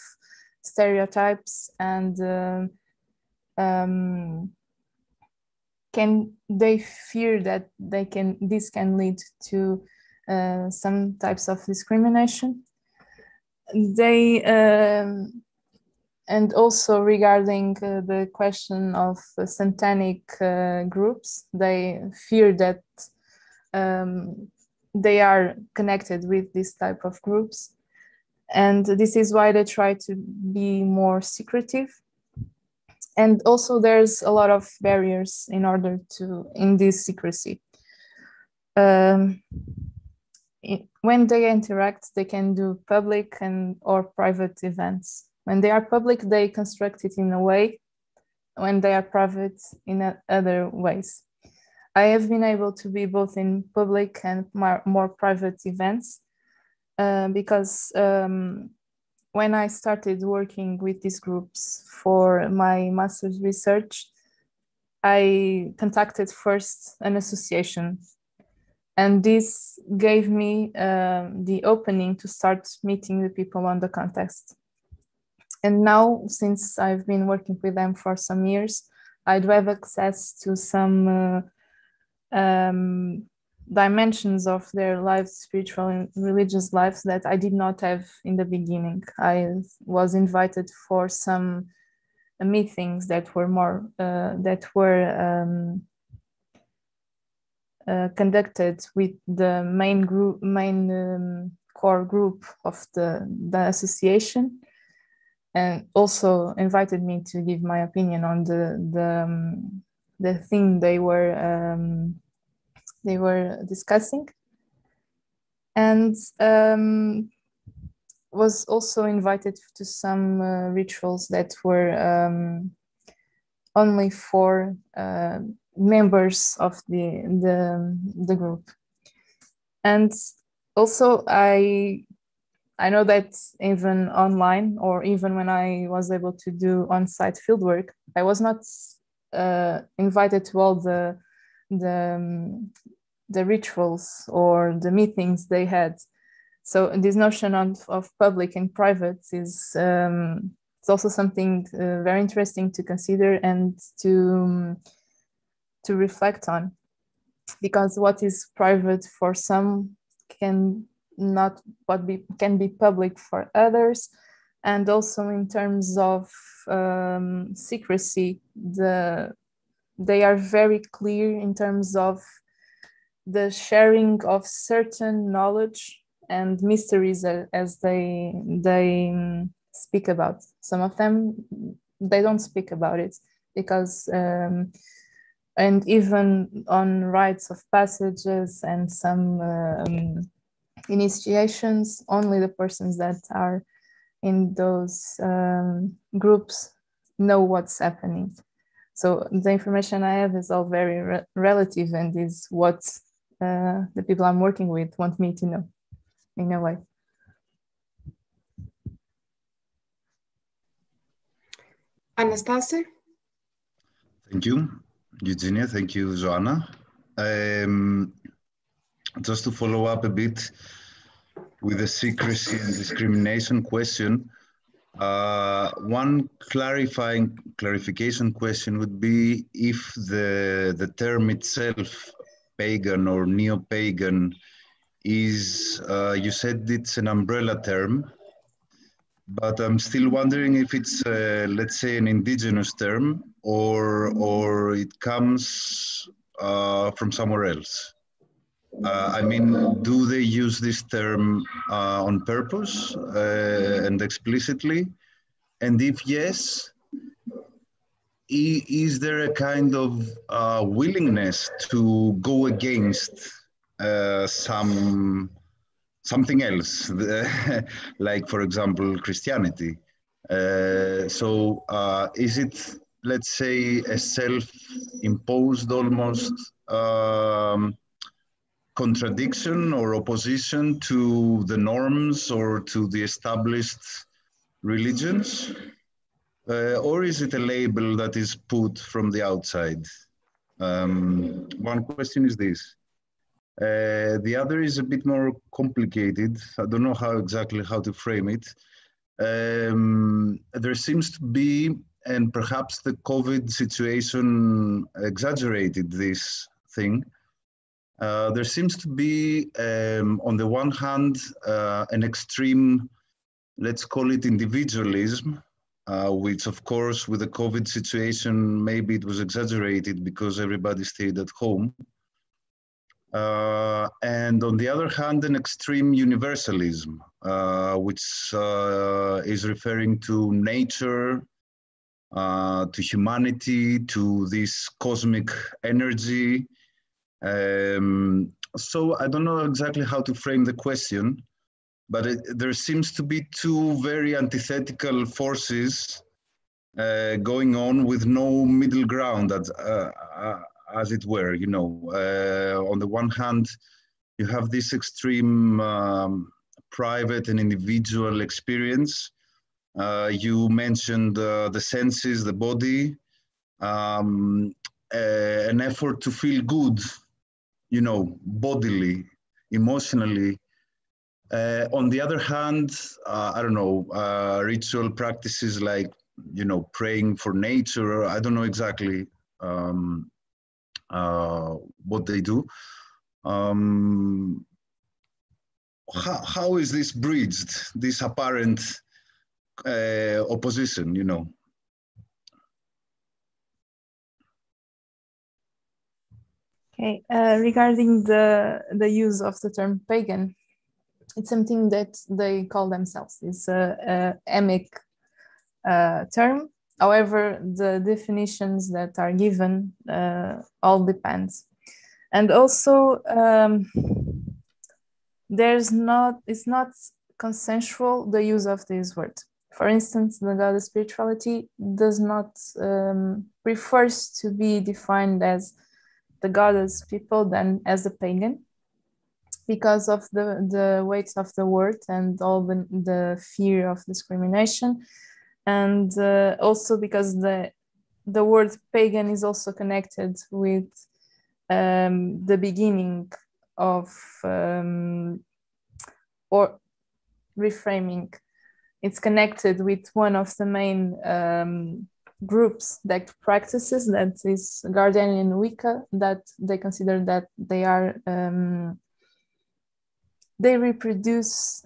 stereotypes, and they fear that this can lead to some types of discrimination. And also regarding the question of satanic groups, they fear that they are connected with this type of groups. And this is why they try to be more secretive. And also there's a lot of barriers in this secrecy. When they interact, they can do public or private events. When they are public, they construct it in a way. When they are private, in other ways. I have been able to be both in public and more private events because when I started working with these groups for my master's research, I contacted first an association, and this gave me the opening to start meeting the people on the context. And now, since I've been working with them for some years, I do have access to some dimensions of their lives, spiritual and religious lives, that I did not have in the beginning. I was invited for some meetings that were more conducted with the main core group of the association, and also invited me to give my opinion on the thing they were discussing, and was also invited to some rituals that were only for members of the group. And also I know that even online, or even when I was able to do on-site fieldwork, I was not invited to all the rituals or the meetings they had. So this notion of public and private is it's also something very interesting to consider and to reflect on, because what is private for some can be public for others. And also in terms of secrecy, they are very clear in terms of the sharing of certain knowledge and mysteries as they speak about. Some of them, they don't speak about it because, and even on rites of passages and some initiations, only the persons that are in those groups know what's happening. So the information I have is all very relative, and is what the people I'm working with want me to know, in a way. Anastasia? Thank you, Eugenia. Thank you, Joanna. Just to follow up a bit with the secrecy and discrimination question, one clarification question would be if the term itself, pagan or neo-pagan, is, you said it's an umbrella term, but I'm still wondering if it's, let's say, an indigenous term, or it comes from somewhere else. I mean, do they use this term on purpose and explicitly? And if yes, is there a kind of willingness to go against something else, like, for example, Christianity? So is it, let's say, a self-imposed almost contradiction or opposition to the norms or to the established religions? Or is it a label that is put from the outside? One question is this. The other is a bit more complicated. I don't know exactly how to frame it. There seems to be, and perhaps the COVID situation exaggerated this thing, there seems to be, on the one hand, an extreme, let's call it individualism, which of course with the COVID situation, maybe it was exaggerated because everybody stayed at home. And on the other hand, an extreme universalism, which is referring to nature, to humanity, to this cosmic energy. So I don't know exactly how to frame the question, but there seems to be two very antithetical forces going on with no middle ground, as it were, you know. On the one hand, you have this extreme private and individual experience. You mentioned the senses, the body, an effort to feel good, you know, bodily, emotionally. On the other hand, I don't know, ritual practices like, you know, praying for nature, I don't know exactly what they do. How is this bridged, this apparent opposition, you know? Okay, regarding the use of the term pagan, it's something that they call themselves. It's a emic term. However, the definitions that are given all depends. And also, it's not consensual, the use of this word. For instance, the goddess spirituality does not prefers to be defined as the goddess people than as a pagan, because of the weight of the word and all the fear of discrimination. And also because the word pagan is also connected with the beginning of, or reframing, it's connected with one of the main groups that practices, that is Gardenian Wicca, that they consider that they are, they reproduce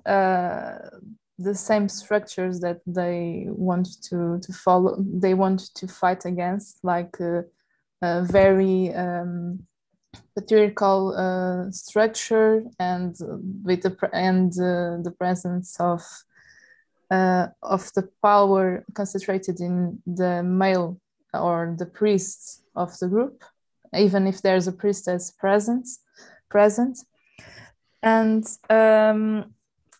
the same structures that they want to follow, they want to fight against, like a very patriarchal structure, and with the presence of the power concentrated in the male or the priests of the group, even if there's a priestess present. And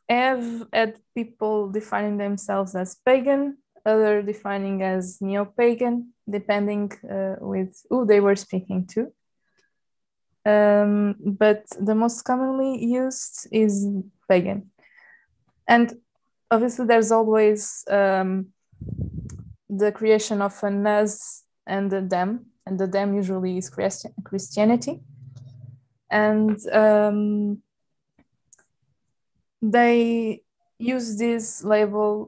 have had people defining themselves as pagan, other defining as neo-pagan, depending with who they were speaking to. But the most commonly used is pagan. And obviously there's always the creation of an us and a them, and the them usually is Christianity. And they use this label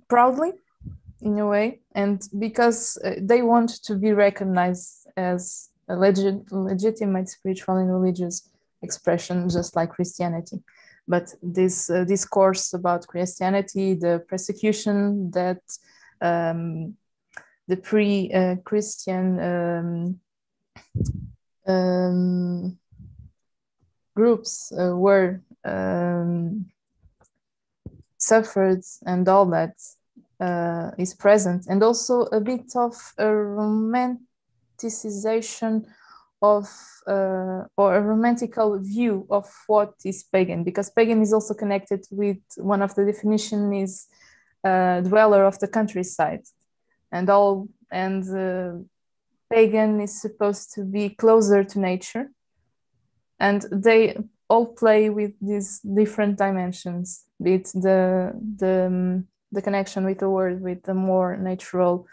proudly, in a way, and because they want to be recognized as a legitimate spiritual and religious expression, just like Christianity. But this discourse about Christianity, the persecution that the pre-Christian groups were suffered, and all that is present, and also a bit of a romanticization of or a romantical view of what is pagan, because pagan is also connected with one of the definition is dweller of the countryside, and pagan is supposed to be closer to nature, and they all play with these different dimensions, be it the connection with the world with the more natural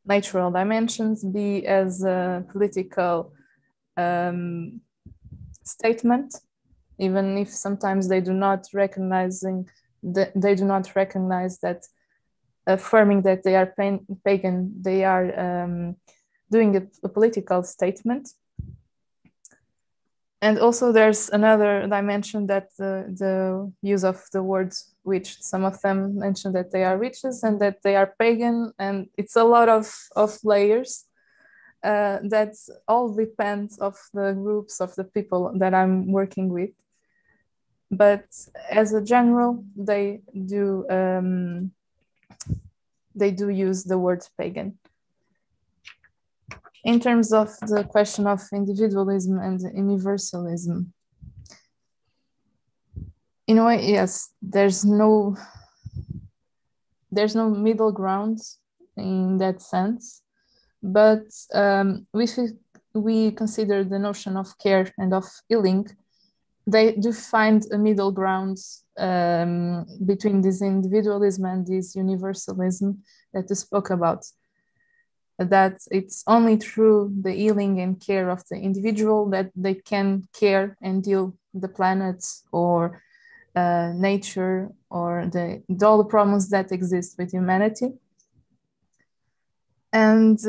dimensions, be as a political statement, even if sometimes they do not recognize that affirming that they are pagan, they are doing a political statement. And also there's another dimension that the use of the words witch, some of them mention that they are witches and that they are pagan, and it's a lot of layers that all depends of the groups of the people that I'm working with. But as a general, they do use the word pagan. In terms of the question of individualism and universalism, in a way, yes, there's no middle ground in that sense, but if we consider the notion of care and of healing, they do find a middle ground between this individualism and this universalism that you spoke about. That it's only through the healing and care of the individual that they can care and heal the planet or nature or all the problems that exist with humanity. And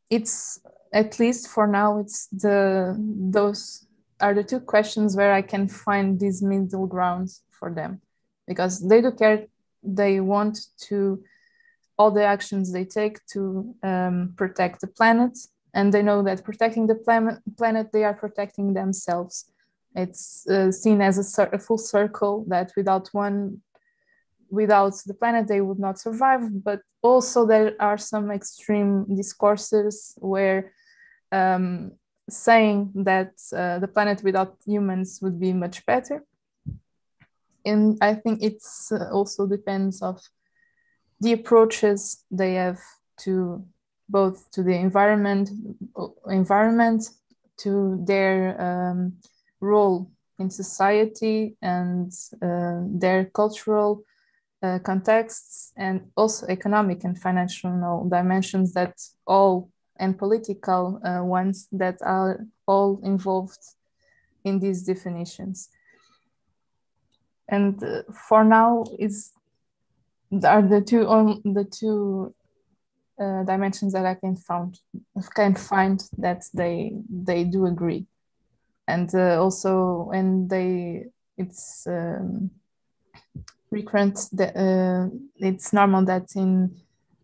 it's, at least for now, it's those are the two questions where I can find these middle grounds for them, because they do care, they want to, all the actions they take to protect the planet, and they know that protecting the planet, they are protecting themselves. It's seen as a full circle, that without the planet they would not survive. But also there are some extreme discourses where saying that the planet without humans would be much better. And I think it's also depends of the approaches they have to both to the environment, to their role in society and their cultural contexts, and also economic and financial dimensions that all, and political ones that are all involved in these definitions. And for now, are the two dimensions that I can find that they do agree. And also when it's recurrent, it's normal that in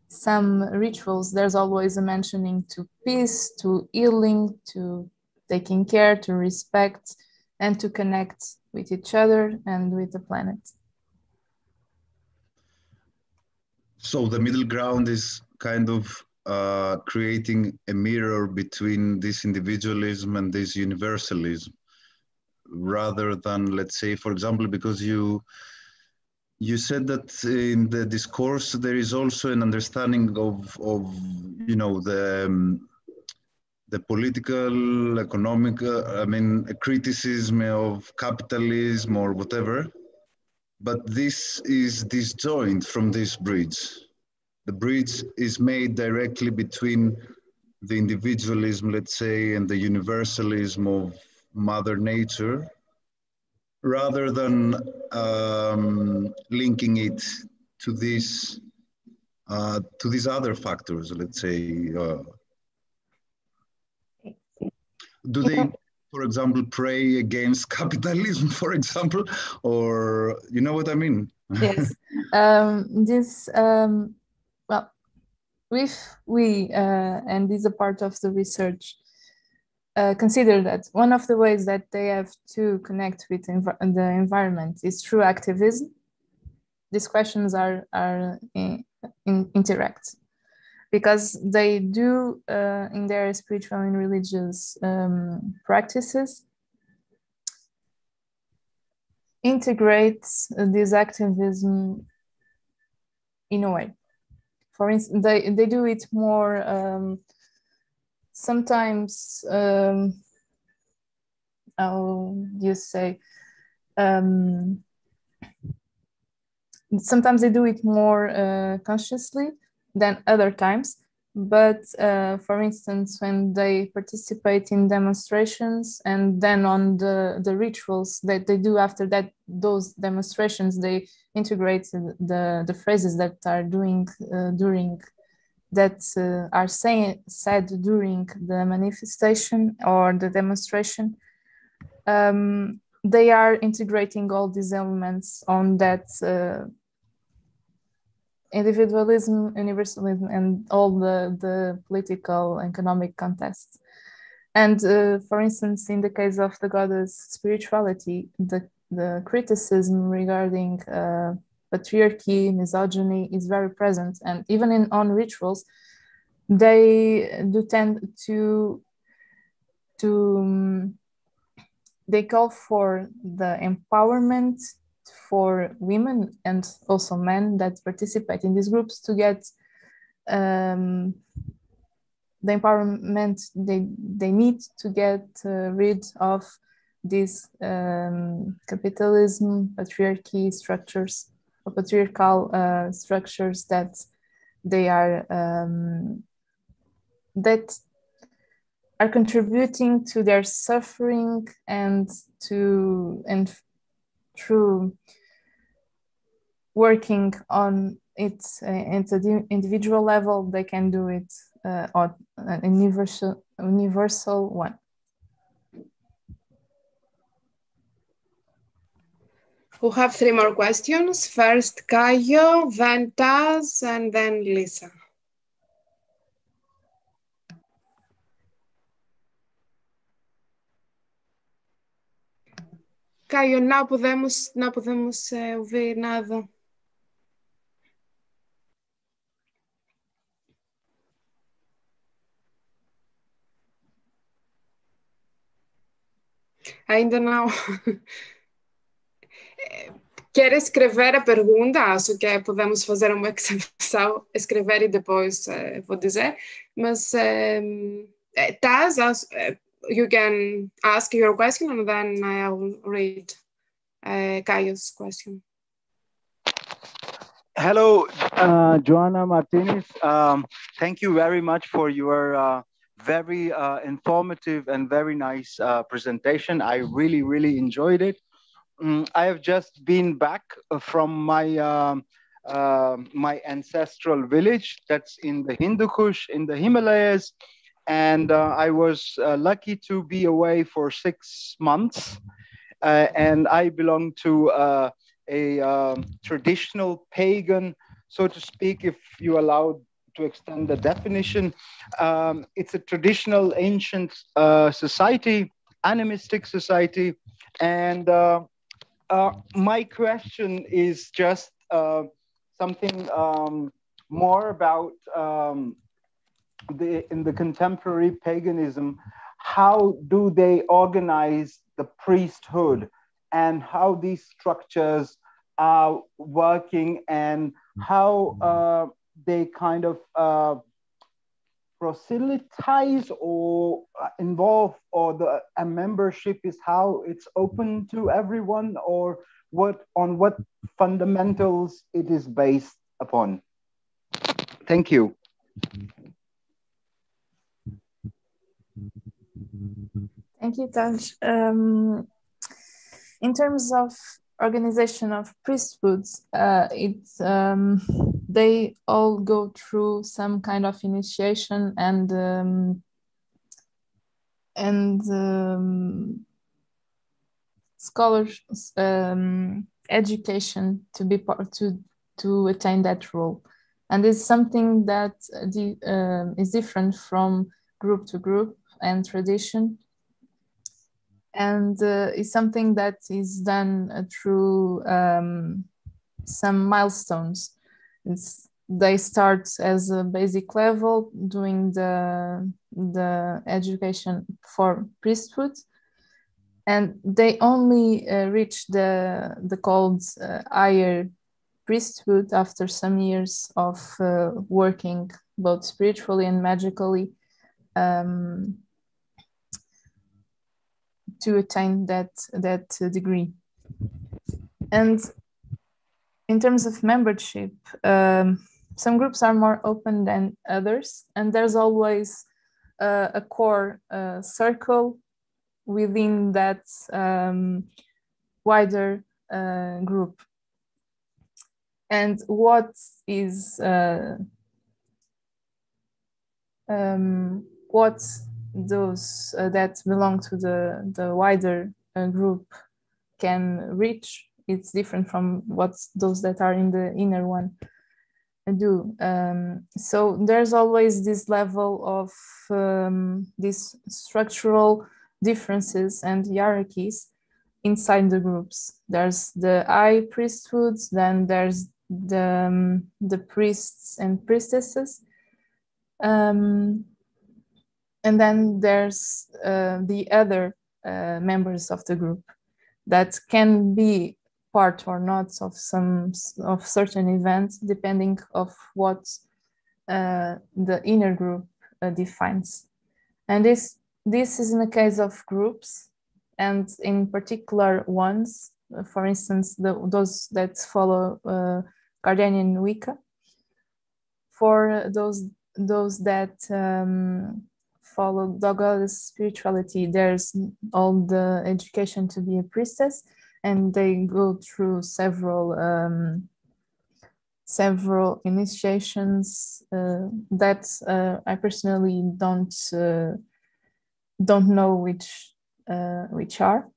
some rituals there's always a mentioning to peace, to healing, to taking care, to respect, and to connect with each other and with the planet. So the middle ground is kind of creating a mirror between this individualism and this universalism, rather than, let's say, for example, because you said that in the discourse there is also an understanding of you know, the political, economic, I mean, a criticism of capitalism or whatever, but this is disjoined from this bridge. The bridge is made directly between the individualism, let's say, and the universalism of Mother Nature, rather than linking it to these other factors, let's say. Do they, for example, pray against capitalism, for example, or you know what I mean? Yes. Well, if we, and this is a part of the research, consider that one of the ways that they have to connect with the environment is through activism. These questions are interact. because they do in their spiritual and religious practices integrate this activism in a way. For instance, they do it more sometimes, how do you say, sometimes they do it more consciously than other times. But for instance, when they participate in demonstrations and then on the rituals that they do after that, those demonstrations, they integrate the phrases that are during that are said during the manifestation or the demonstration. They are integrating all these elements on that individualism, universalism, and all the political, economic contexts. And for instance, in the case of the goddess spirituality, the criticism regarding patriarchy, misogyny is very present. And even on rituals, they do tend to they call for the empowerment for women and also men that participate in these groups to get the empowerment they need to get rid of these capitalism, patriarchy structures, or patriarchal structures that they are contributing to their suffering, and through working on it at the individual level, they can do it on a universal one. We'll have 3 more questions. First, Caio, then Taz, and then Lisa. Caio, não podemos ouvir nada. Ainda não. Quer escrever a pergunta? Acho que podemos fazer uma exceção, escrever e depois vou dizer. Mas, Taz, you can ask your question and then I'll read Caio's question. Hello, Joana Martins. Thank you very much for your very informative and very nice presentation. I really, really enjoyed it. I have just been back from my my ancestral village that's in the Hindu Kush in the Himalayas. And I was lucky to be away for 6 months. And I belong to a traditional pagan, so to speak, if you allow to extend the definition. It's a traditional ancient society, animistic society. And my question is just something more about in the contemporary paganism. How do they organize the priesthood, and how these structures are working, and how they kind of proselytize or involve, or a membership is how it's open to everyone, or on what fundamentals it is based upon? Thank you. Thank you, Taj. In terms of organization of priesthoods, they all go through some kind of initiation and scholars education to be part to attain that role, and it's something that is different from group to group and tradition. And it's something that is done through some milestones. they start as a basic level, doing the education for priesthood, and they only reach the called higher priesthood after some years of working both spiritually and magically to attain that degree. And in terms of membership, some groups are more open than others, and there's always a core circle within that wider group. And what is what those that belong to the wider group can reach, it's different from what those that are in the inner one do. So there's always this level of these structural differences and hierarchies inside the groups. There's the high priesthoods, then there's the priests and priestesses, and then there's the other members of the group that can be part or not of certain events, depending of what the inner group defines. And this is in the case of groups, and in particular ones, for instance, those that follow Gardenian Wicca. For those that follow Douglas spirituality, there's all the education to be a priestess, and they go through several initiations that I personally don't know which are.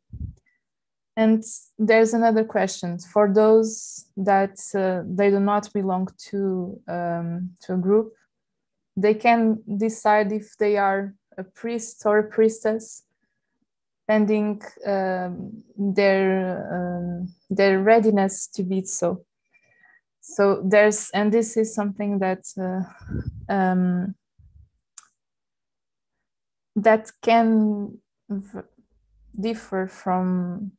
And there's another question for those that they do not belong to a group. They can decide if they are a priest or a priestess, pending their readiness to be so. So there's, and this is something that that can differ from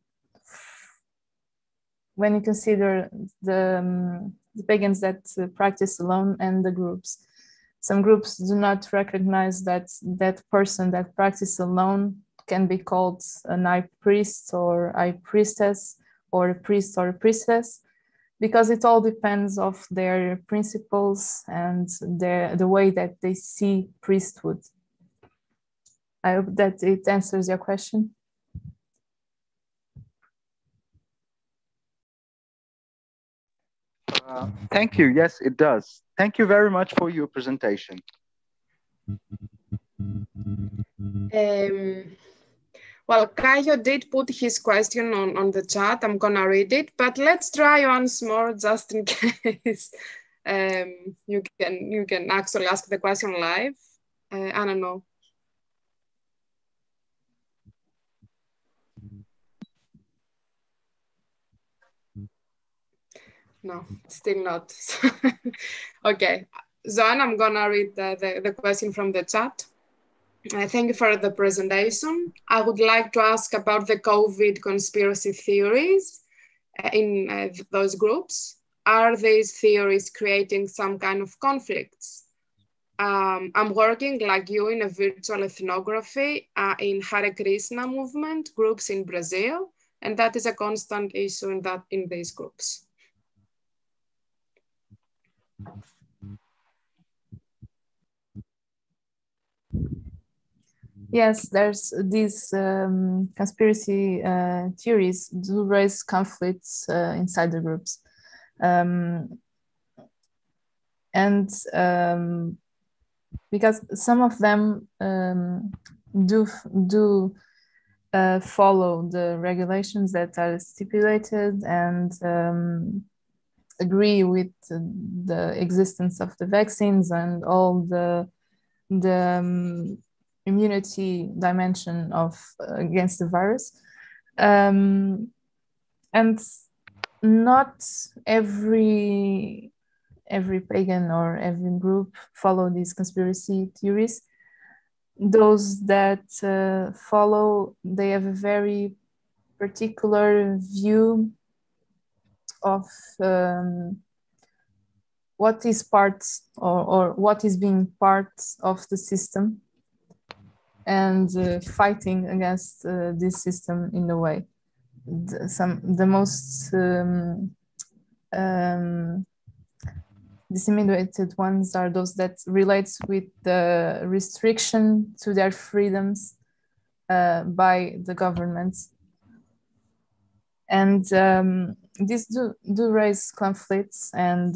when you consider the pagans that practice alone and the groups. Some groups do not recognize that person that practices alone can be called an high priest or high priestess, or a priest or a priestess, because it all depends of their principles and the way that they see priesthood. I hope that it answers your question. Thank you. Yes, it does. Thank you very much for your presentation. Well, Caio did put his question on the chat. I'm gonna read it, but let's try once more just in case you can actually ask the question live. I don't know. No, still not. Okay, Joanna, I'm gonna read the question from the chat. Thank you for the presentation. I would like to ask about the COVID conspiracy theories in those groups. Are these theories creating some kind of conflicts? I'm working like you in a virtual ethnography in Hare Krishna movement groups in Brazil, and that is a constant issue in these groups. Yes, there's these conspiracy theories do raise conflicts inside the groups. Because some of them do follow the regulations that are stipulated and agree with the existence of the vaccines and all the immunity dimension of against the virus, and not every every pagan or every group follow these conspiracy theories. Those that follow, they have a very particular view of what is part or what is being part of the system, and fighting against this system in a way. The most disseminated ones are those that relates with the restriction to their freedoms by the government. And these do raise conflicts, and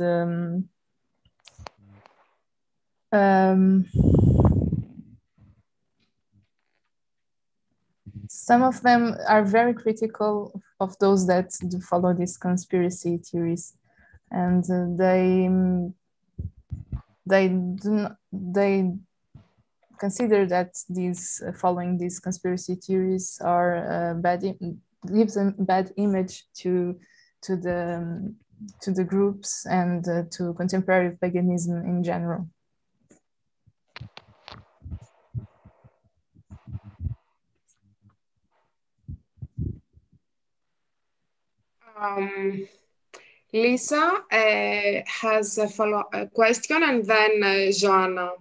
some of them are very critical of those that do follow these conspiracy theories, and they consider that these following these conspiracy theories are gives a bad image to the groups and to contemporary paganism in general. Lisa has a follow-up question, and then Joana.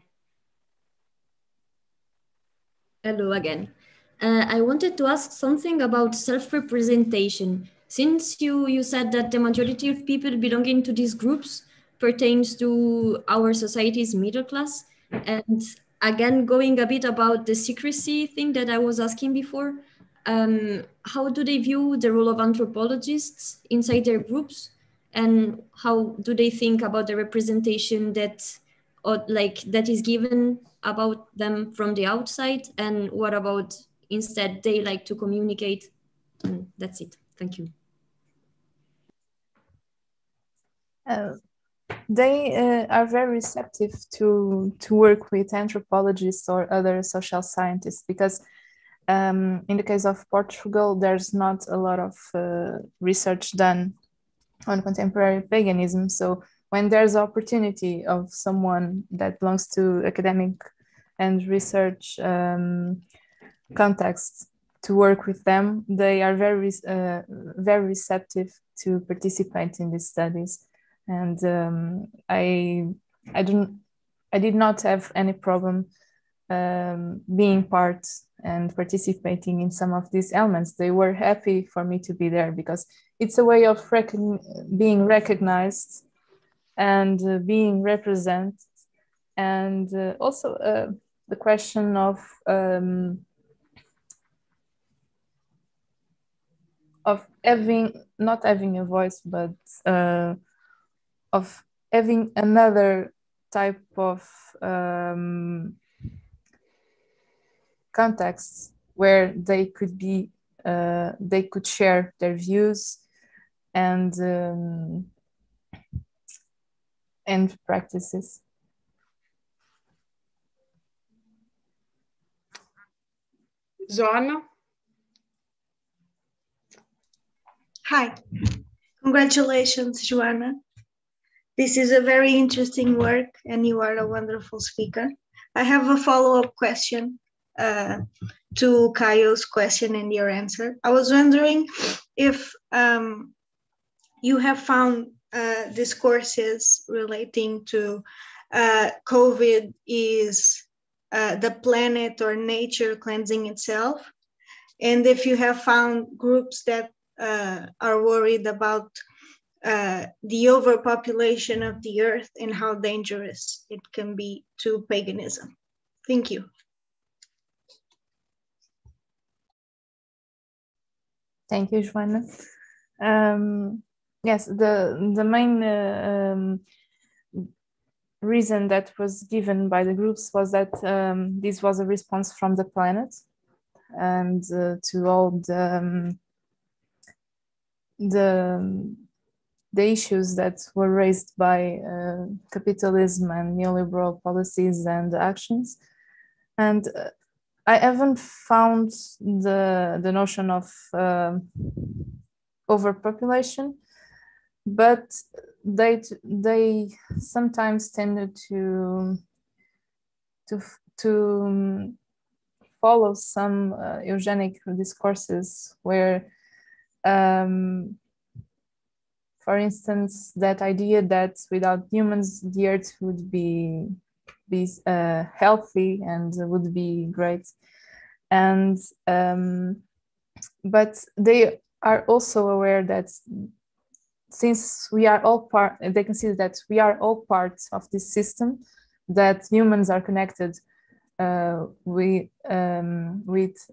Hello again. I wanted to ask something about self-representation. Since you said that the majority of people belonging to these groups pertains to our society's middle class, and again, going a bit about the secrecy thing that I was asking before, how do they view the role of anthropologists inside their groups? And how do they think about the representation that is given about them from the outside? And what about instead they like to communicate? And that's it. Thank you. They are very receptive to work with anthropologists or other social scientists, because in the case of Portugal, there's not a lot of research done on contemporary paganism. So when there's opportunity of someone that belongs to academic and research context to work with them, they are very receptive to participate in these studies. And I did not have any problem being part and participating in some of these elements. They were happy for me to be there, because it's a way of being recognized and being represented, and also the question of not having a voice, but of having another type of context where they could be, they could share their views and practices. Joana? Hi, congratulations, Joana. This is a very interesting work and you are a wonderful speaker. I have a follow-up question to Caio's question and your answer. I was wondering if you have found discourses relating to COVID is the planet or nature cleansing itself, and if you have found groups that are worried about the overpopulation of the earth and how dangerous it can be to paganism. Thank you. Thank you, Joana. Yes, the main reason that was given by the groups was that this was a response from the planet and to all the issues that were raised by capitalism and neoliberal policies and actions. And I haven't found the notion of overpopulation, but they sometimes tended to follow some eugenic discourses where, for instance, that idea that without humans the earth would be healthy and would be great, and but they are also aware that since we are all they consider that we are all parts of this system, that humans are connected with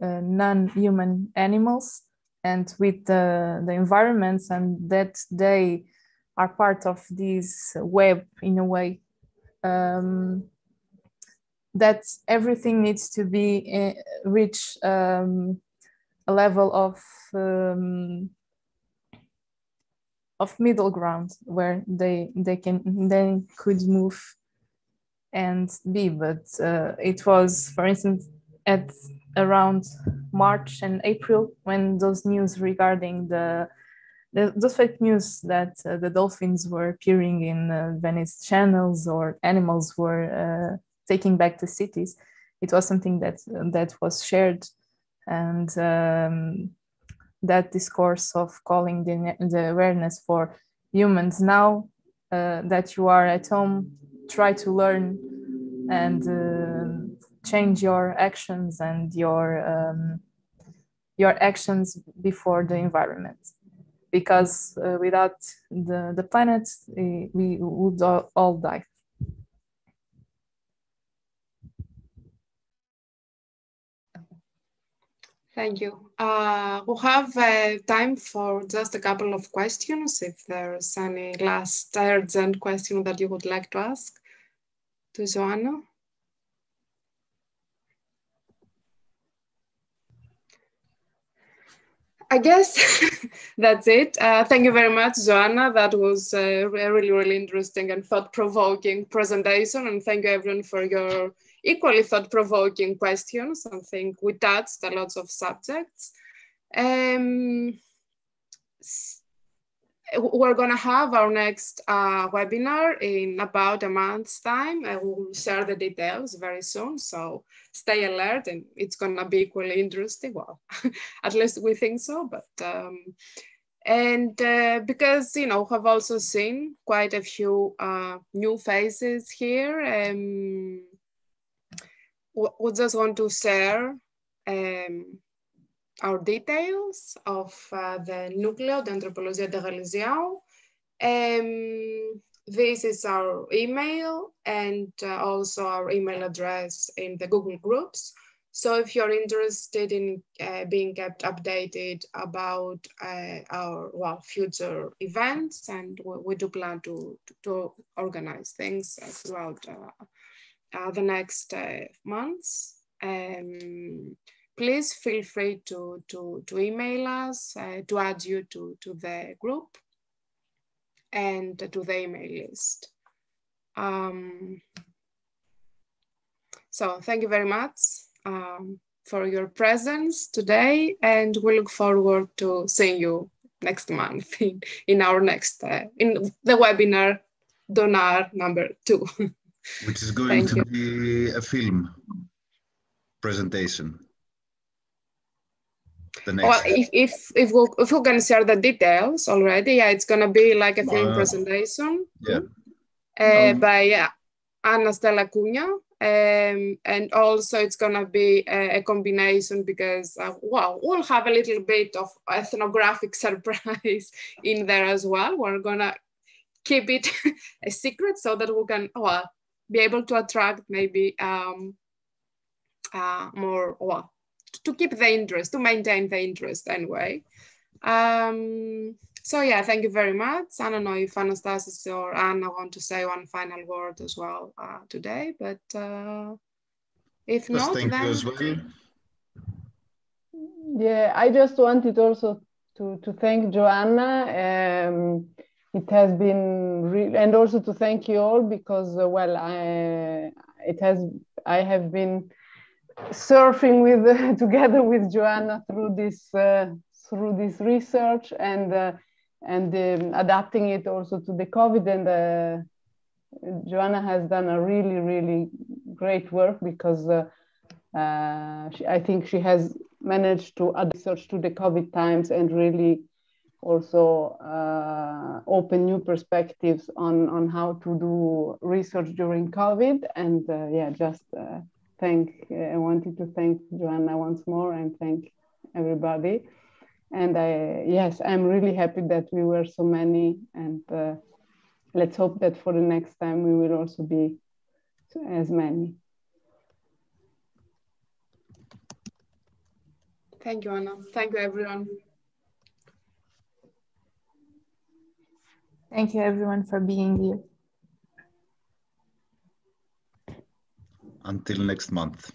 non-human animals and with the environments, and that they are part of this web in a way, that everything needs to be reach a level of middle ground where they could move and be. But it was, for instance, at around March and April when those news regarding those fake news that the dolphins were appearing in Venice channels or animals were taking back to cities, it was something that was shared, and that discourse of calling the awareness for humans now that you are at home, try to learn and change your actions and your actions before the environment, because without the planet we would all die. Thank you. We'll have time for just a couple of questions, if there's any last urgent question that you would like to ask to Joana. I guess that's it. Thank you very much, Joana. That was a really, really interesting and thought-provoking presentation. And thank you, everyone, for your equally thought-provoking questions. I think we touched a lot of subjects. We're going to have our next webinar in about a month's time. We'll share the details very soon, so stay alert, and it's going to be equally interesting. Well, at least we think so. But because, you know, have also seen quite a few new faces here, we just want to share our details of the Núcleo de Antropologia de Religião. This is our email and also our email address in the Google Groups. So if you're interested in being kept updated about our future events, and we do plan to organize things throughout the next months, please feel free to email us, to add you to the group and to the email list. So thank you very much for your presence today, and we look forward to seeing you next month in our next, in the webinar Donar number 2. Which is going to be a film presentation. Well, if we can share the details already, yeah, it's gonna be like a film presentation. Yeah. By Ana Stella Cunha, and also it's gonna be a combination because well, we'll have a little bit of ethnographic surprise in there as well. We're gonna keep it a secret so that we can be able to attract maybe more to keep the interest, to maintain the interest anyway. So yeah, thank you very much. I don't know if Anastasis or Anna want to say one final word as well today, but if not, thank you as well. Yeah, I just wanted also to thank Joanna. It has been and also to thank you all, because well, I have been surfing with together with Joanna through this research, and and adapting it also to the COVID. And Joana has done a really, really great work, because I think she has managed to add research to the COVID times and really also open new perspectives on how to do research during COVID. And yeah, just I wanted to thank Joana once more and thank everybody. And yes, I'm really happy that we were so many, and let's hope that for the next time we will also be as many. Thank you, Anna. Thank you, everyone. Thank you, everyone, for being here. Until next month.